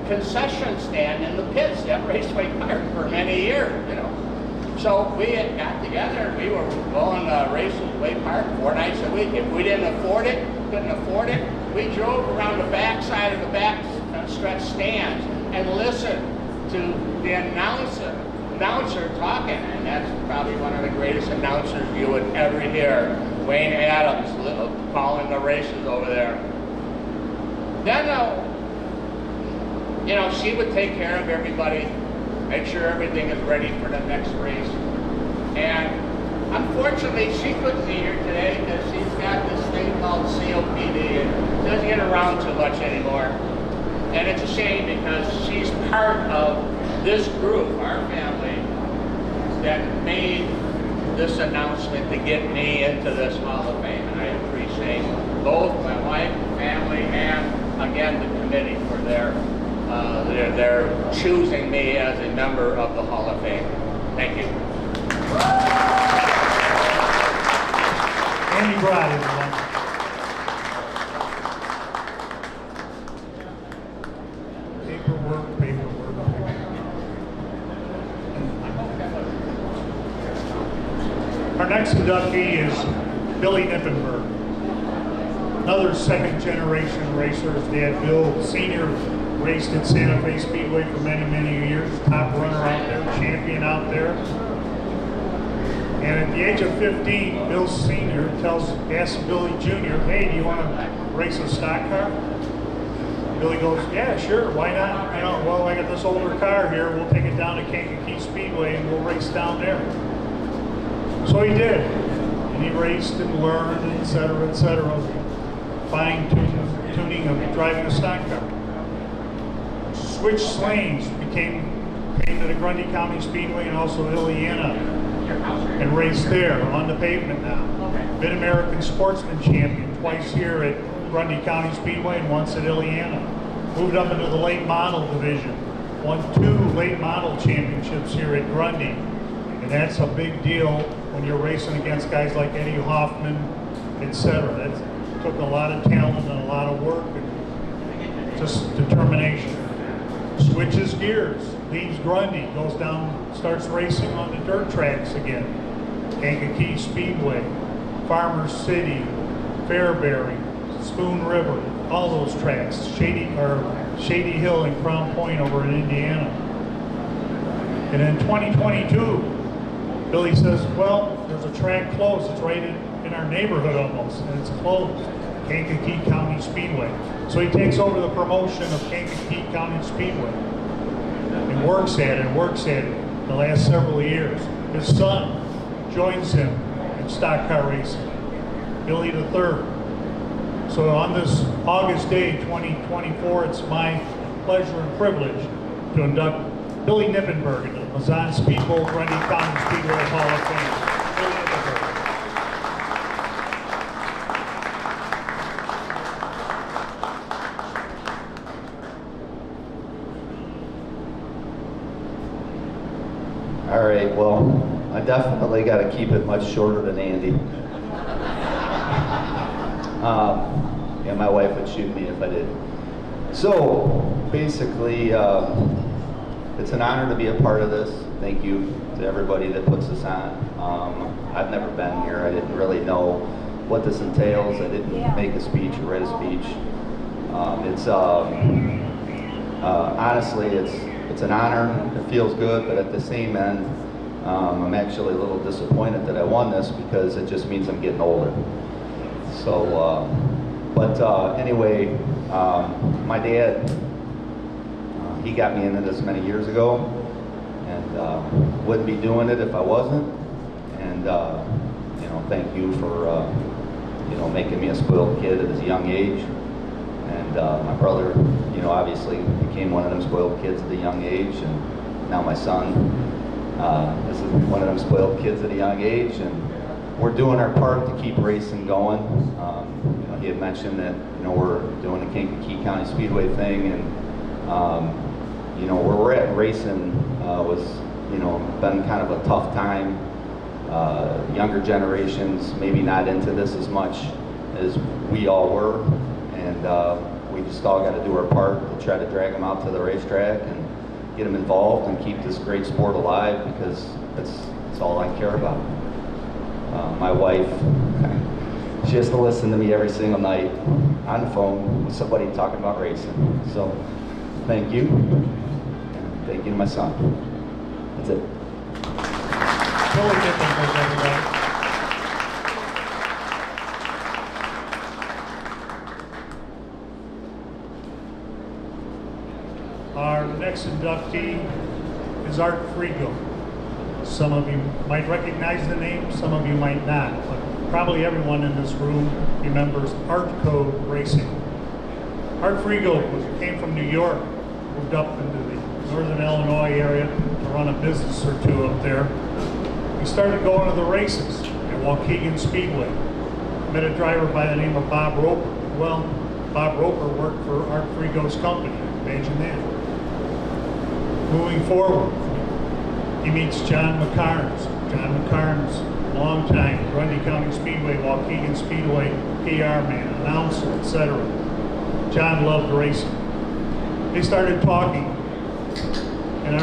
concession stand in the pits at Raceway Park for many years, you know. So we had got together and we were going to Raceway Park 4 nights a week. If we couldn't afford it, we drove around the back side of the back stretch stands and listened to the announcer talking, and that's probably one of the greatest announcers you would ever hear, Wayne Adams calling the races over there. Then, you know, she would take care of everybody, make sure everything is ready for the next race. And unfortunately, she couldn't be here today because she's got this thing called COPD and doesn't get around too much anymore. And it's a shame because she's part of this group, our family, that made this announcement to get me into this Hall of Fame. And I appreciate both my wife, family, and again the committee for their choosing me as a member of the Hall of Fame. Thank you. Andy Bride, everyone. Paperwork. Our next inductee is Billy Nippenberg. Another second generation racer. His dad, Bill Sr., raced at Santa Fe Speedway for many, many years. Top runner out there, champion out there. And at the age of 15, Bill Sr. asks Billy Jr., hey, do you want to race a stock car? Billy goes, yeah, sure, why not? You know, well, I got this older car here, we'll take it down to Kankakee Speedway and we'll race down there. So he did. And he raced and learned, et cetera, fine-tuning of driving a stock car. Switched lanes, came to the Grundy County Speedway and also Ileana and raced there on the pavement now. Mid-American Sportsman champion twice here at Grundy County Speedway and once at Ileana. Moved up into the late model division. Won 2 late model championships here at Grundy. And that's a big deal when you're racing against guys like Eddie Hoffman, etc. That took a lot of talent and a lot of work and just determination. Switches gears, leaves Grundy, goes down, starts racing on the dirt tracks again. Kankakee Speedway, Farmers City, Fairbury, Spoon River, all those tracks, Shady Hill and Crown Point over in Indiana. And in 2022, Billy says, well, there's a track closed. It's right in our neighborhood almost, and it's closed. Kankakee County Speedway. So he takes over the promotion of Kankakee County Speedway and works at it the last several years. His son joins him in stock car racing, Billy the Third. So on this August day, 2024, it's my pleasure and privilege to induct Billy Nippenberg into the Mazon Speedboat Grundy County Speedway Hall of Fame. Billy Nippenberg. All right, well, I definitely got to keep it much shorter than Andy. Yeah, my wife would shoot me if I did. So, basically, it's an honor to be a part of this. Thank you to everybody that puts this on. I've never been here. I didn't really know what this entails. I didn't make a speech or write a speech. Honestly, it's an honor. It feels good, but at the same end, I'm actually a little disappointed that I won this because it just means I'm getting older. So, anyway, my dad, he got me into this many years ago, and wouldn't be doing it if I wasn't. And thank you for making me a spoiled kid at a young age. And my brother, obviously became one of them spoiled kids at a young age, and now my son is one of them spoiled kids at a young age, and we're doing our part to keep racing going. He had mentioned that we're doing the Kankakee County Speedway thing, and you know, where we're at in racing was, you know, been kind of a tough time. Younger generations maybe not into this as much as we all were, and we just all got to do our part to try to drag them out to the racetrack and get them involved and keep this great sport alive, because that's all I care about. My wife, she has to listen to me every single night on the phone with somebody talking about racing. So thank you. Thank you to my son. That's it. Totally different than everybody. Our next inductee is Art Frigo. Some of you might recognize the name, some of you might not, but probably everyone in this room remembers Artco Racing. Art Frigo came from New York, moved up into the northern Illinois area to run a business or two up there. He started going to the races at Waukegan Speedway. Met a driver by the name of Bob Roper. Well, Bob Roper worked for Art Frigo's company. Imagine that. Moving forward, he meets John McCarnes. John McCarnes, long time, Grundy County Speedway, Waukegan Speedway, PR man, announcer, etc. John loved racing. They started talking, and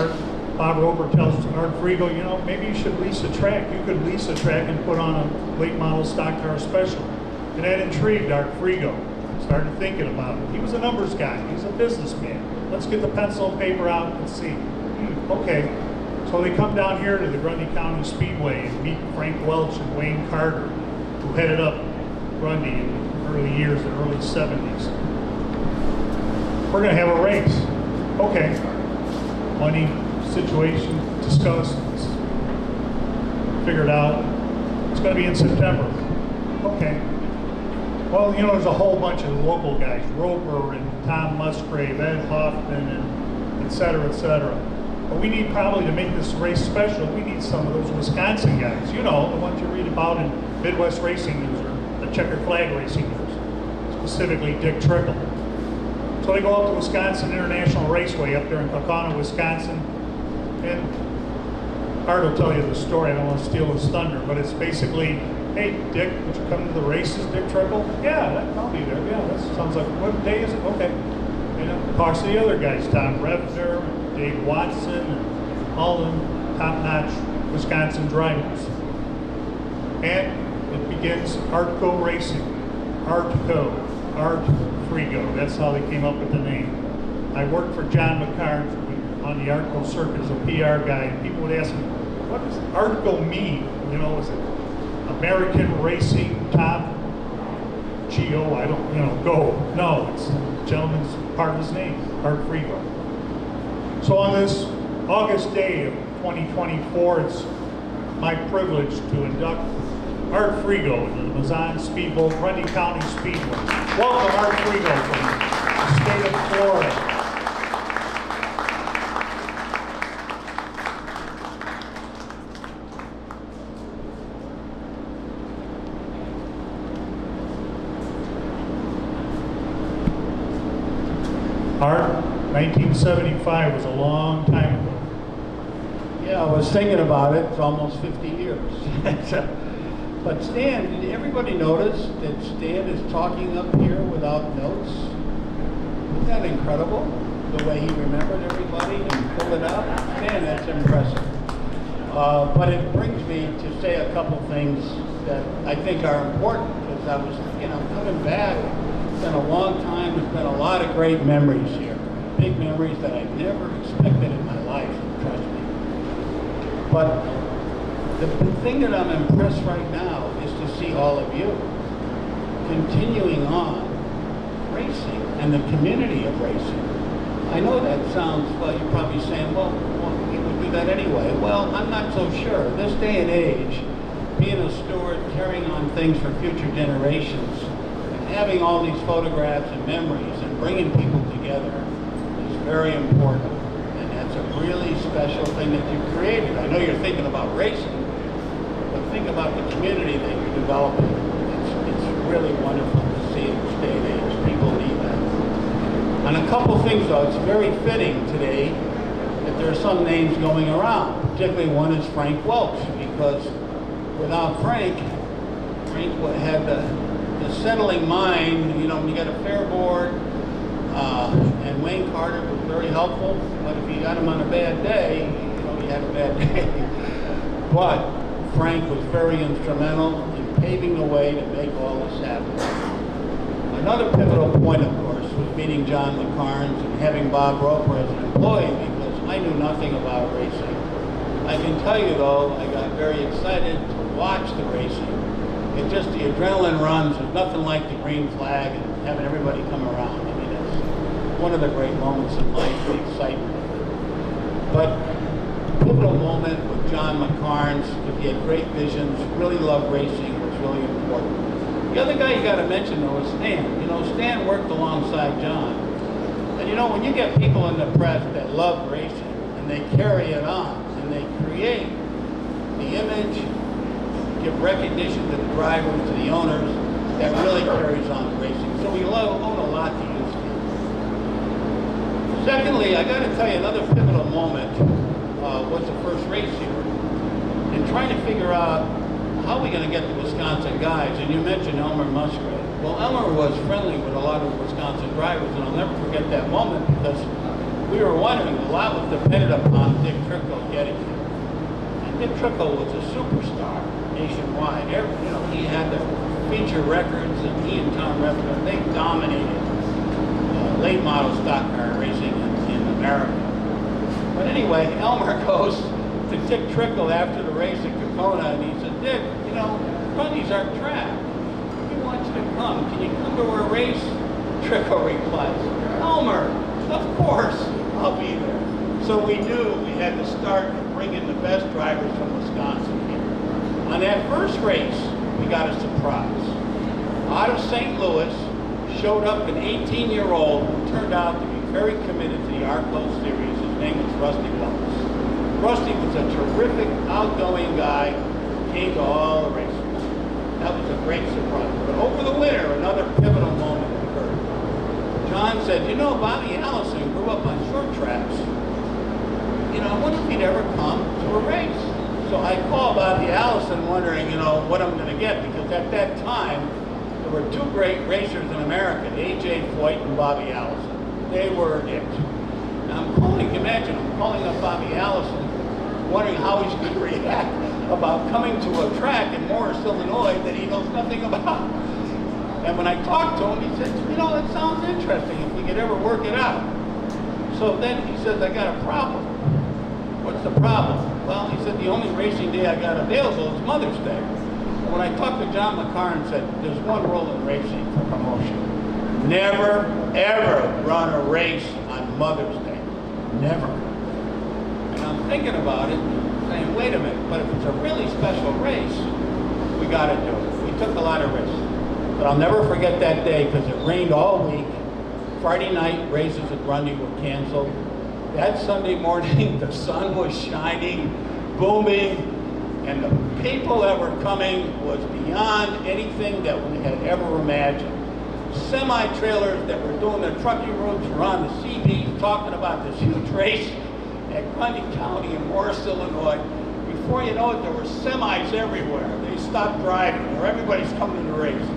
Bob Roper tells Art Frigo, you know, maybe you should lease a track. You could lease a track and put on a late model stock car special. And that intrigued Art Frigo. Started thinking about it. He was a numbers guy. He's a businessman. Let's get the pencil and paper out and see. Okay. So they come down here to the Grundy County Speedway and meet Frank Welch and Wayne Carter, who headed up Grundy in the early years, the early 70s. We're going to have a race. Okay. Money, situation, discussed, figured out. It's going to be in September. Okay. Well, you know, there's a whole bunch of local guys, Roper and Tom Musgrave, Ed Hoffman, and et cetera, et cetera. But we need probably to make this race special, we need some of those Wisconsin guys. You know, the ones you read about in Midwest Racing News or the Checkered Flag Racing News, specifically Dick Trickle. So they go up to Wisconsin International Raceway up there in Kaukauna, Wisconsin, and Art will tell you the story, I don't want to steal his thunder, but it's basically, hey, Dick, would you come to the races, Dick Trickle? Yeah, I'll be there. Yeah, that sounds like, what day is it? Okay. You know, talks to the other guys, Tom Revner, Dave Watson, and all them top-notch Wisconsin drivers. And it begins Artco Racing. Artco. Art Frigo. That's how they came up with the name. I worked for John McCarnes on the Artco circuit as a PR guy, and people would ask me, what does Artco mean? You know, is it American Racing Top G-O, I don't, you know, go. No, it's the gentleman's part of his name, Art Frigo. So on this August day of 2024, it's my privilege to induct Art Frigo into the Mazon Speedboat, Grundy County Speedway. Welcome, Art Frigo from the state of Florida. Art, 1975 was a long time ago. Yeah, I was thinking about it. It's almost 50 years. But Stan, did everybody notice that Stan is talking up here without notes? Isn't that incredible? The way he remembered everybody and pulled it out? Stan, that's impressive. But it brings me to say a couple things that I think are important, because I was, you know, coming back. It's been a long time. There's been a lot of great memories here. Big memories that I never expected in my life, trust me. But the thing that I'm impressed right now is to see all of you continuing on racing and the community of racing. I know that sounds, well, you're probably saying, well, you would do that anyway. Well, I'm not so sure. This day and age, being a steward, carrying on things for future generations, and having all these photographs and memories and bringing people together is very important. And that's a really special thing that you've created. I know you're thinking about racing, but think about the community that you're developing. It's really wonderful to see in this day and age. People need that. On a couple things though, it's very fitting today that there are some names going around. Particularly one is Frank Welch, because without Frank had the settling mind. You know, when you got a fair board, and Wayne Carter was very helpful, but if you got him on a bad day, you know, you had a bad day. But Frank was very instrumental in paving the way to make all this happen. Another pivotal point, of course, was meeting John McCarnes and having Bob Roper as an employee, because I knew nothing about racing. I can tell you, though, I got very excited to watch the racing. It just, the adrenaline runs. There's nothing like the green flag and having everybody come around. I mean, it's one of the great moments in life, the excitement. But pivotal moment with John McCarnes, because he had great visions, really loved racing, was really important. The other guy you got to mention, though, is Stan. You know, Stan worked alongside John. And you know, when you get people in the press that love racing, and they carry it on, and they create the image, give recognition to the drivers, to the owners, that really carries on the racing. So we owe a lot to you, Stan. Secondly, I got to tell you, another pivotal moment was the first race here. And trying to figure out how are we going to get the Wisconsin guys. And you mentioned Elmer Musgrave. Well, Elmer was friendly with a lot of Wisconsin drivers, and I'll never forget that moment, because we were wondering, a lot was dependent upon Dick Trickle getting here. And Dick Trickle was a superstar nationwide. You know, he had the feature records, and he and Tom Refner, they dominated late model stock car racing in America. But anyway, Elmer goes to Dick Trickle after the race at Kekona, and he said, Dick, you know, Grundy's our track. We want you to come. Can you come to our race? Trickle replies, Elmer, of course, I'll be there. So we knew we had to start bringing the best drivers from Wisconsin here. On that first race, we got a surprise. Out of St. Louis, showed up an 18-year-old who turned out to be very committed to the Arco Series. His name was Rusty Wallace. Rusty was a terrific, outgoing guy, came to all the races. That was a great surprise. But over the winter, another pivotal moment occurred. John said, you know, Bobby Allison grew up on short tracks. You know, I wonder if he'd ever come to a race. So I called Bobby Allison wondering, you know, what I'm going to get, because at that time, there were two great racers in America, A.J. Foyt and Bobby Allison. They were it. Now I'm calling up Bobby Allison, wondering how he's going to react about coming to a track in Morris, Illinois that he knows nothing about. And when I talked to him, he said, you know, that sounds interesting if we could ever work it out. So then he says, I got a problem. What's the problem? Well, he said, the only racing day I got available is Mother's Day. And when I talked to John McCarnes, said, there's one rule in racing for promotion. Never, ever run a race on Mother's Day. Never. And I'm thinking about it, saying, wait a minute, but if it's a really special race, we got to do it. We took a lot of risks. But I'll never forget that day, because it rained all week. Friday night races at Grundy were canceled. That Sunday morning, the sun was shining, booming, and the people that were coming was beyond anything that we had ever imagined. Semi-trailers that were doing their trucking routes were on the CB talking about this huge race at Grundy County in Morris, Illinois. Before you know it, there were semis everywhere. They stopped driving, or everybody's coming to the race.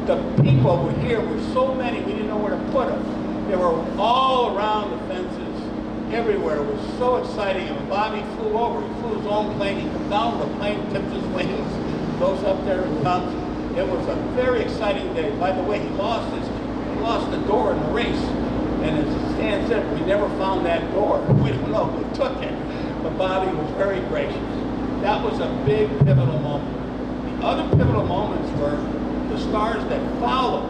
The people were here were so many, we didn't know where to put them. They were all around the fences, everywhere. It was so exciting. And when Bobby flew over, he flew his own plane. He comes down with the plane, tips his wings, goes up there and comes. It was a very exciting day. By the way, he lost the door in the race. And as Stan said, we never found that door. We don't know who took it. But Bobby was very gracious. That was a big pivotal moment. The other pivotal moments were the stars that followed.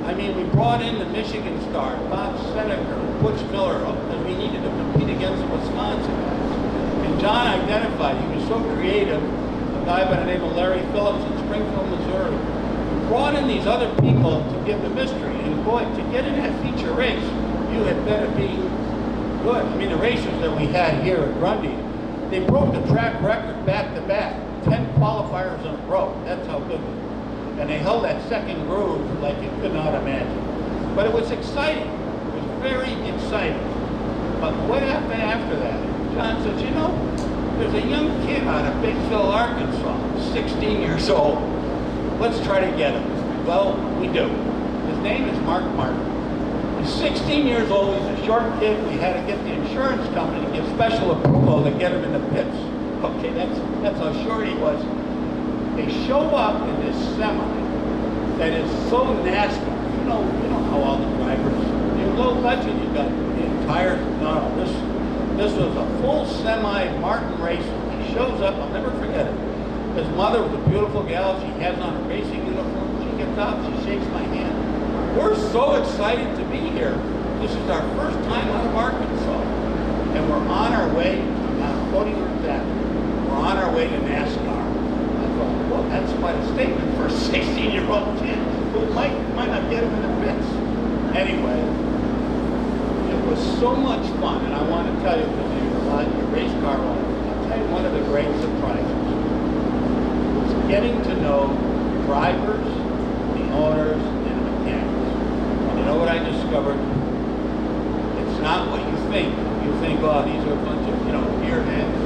I mean, we brought in the Michigan stars, Bob Seneca, Butch Miller, because we needed to compete against the Wisconsin guys. And John identified, he was so creative, a guy by the name of Larry Phillips in Springfield, Missouri. We brought in these other people to give the mystery. And boy, to get in that feature race, you had better be good. I mean, the racers that we had here at Grundy, they broke the track record back to back. 10 qualifiers in a row. That's how good they were. And they held that second groove like you could not imagine. But it was exciting. It was very excited. But what happened after that? John says, you know, there's a young kid out of Bigville, Arkansas, 16 years old. Let's try to get him. Well, we do. His name is Mark Martin. He's 16 years old. He's a short kid. We had to get the insurance company to give special approval to get him in the pits. Okay, that's how short he was. They show up in this semi that is so NASCAR. You know how all the drivers. You're low budget. You got the entire. No, this was a full semi Martin Racing. He shows up. I'll never forget it. His mother was a beautiful gal. She has on a racing uniform. She gets out. She shakes my hand. We're so excited to be here. This is our first time out of Arkansas, and we're on our way. I'm quoting her exactly. We're on our way to NASCAR. I thought, well, that's quite a statement for a 16-year-old kid who might not get him in the pits. Anyway, it was so much fun, and I want to tell you, because you're a lot in your race car life, I'll tell you one of the great surprises was getting to know drivers, the owners, and the mechanics. And you know what I discovered? It's not what you think. You think, oh, these are a bunch of, gearheads.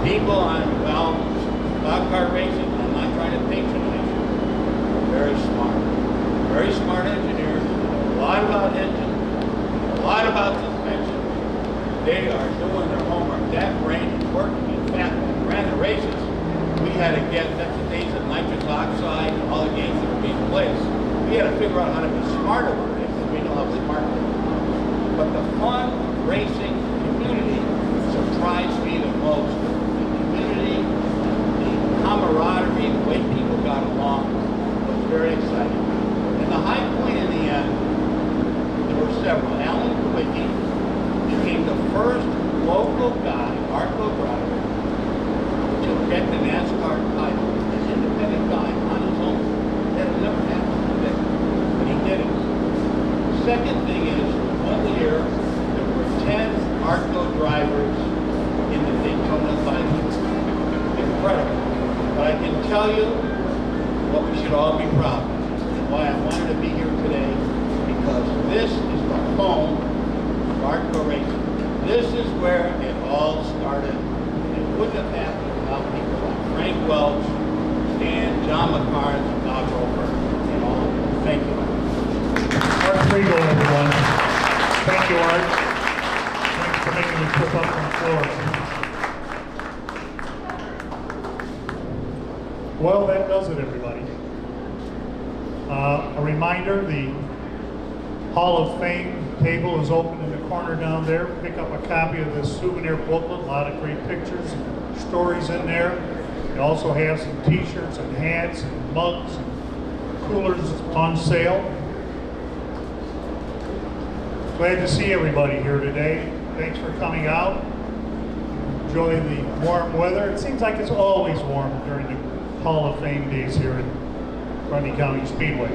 People on, stock car racing, I'm not trying to patronize you. Very smart engineers, a lot about engines, a lot about suspension. They are doing their homework. That brain is working. In fact, when we ran the races, we had to get, that's the days of nitrous oxide and all the games that were being played. We had to figure out how to be smarter with it, because we know how smart they are. But the fun racing community surprised me the most. The community, the camaraderie, the way people got along was very exciting. And the high point in the end, there were several. Alan Kowicki became the first local guy, Arco driver, to get the NASCAR title, an independent guy on his own. That had never happened today, but he did it. Second thing is, one year, there were 10 Arco drivers in the Daytona 500. Incredible. But I can tell you what we should all be proud of, and why I wanted to be here today, because this is the home of Arco racing. This is where it all started. It wouldn't have happened without people like Frank Welch, Stan, John McCarnes, and Bob Roper, and all. Thank you. Art Friegel, everyone. Thank you, Art. Thanks for making the trip up from Florida. Well, that does it, everybody. A reminder, the Hall of Fame table is open in the corner down there. Pick up a copy of this souvenir booklet. A lot of great pictures and stories in there. They also have some t-shirts and hats and mugs and coolers on sale. Glad to see everybody here today. Thanks for coming out. Enjoy the warm weather. It seems like it's always warm during the Hall of Fame days here at Grundy County Speedway.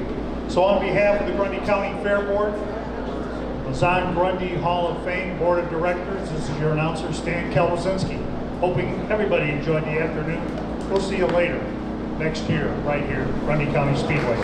So on behalf of the Grundy County Fair Board, Mazon Grundy Hall of Fame Board of Directors, this is your announcer, Stan Kelwazinski. Hoping everybody enjoyed the afternoon. We'll see you later next year, right here, Grundy County Speedway.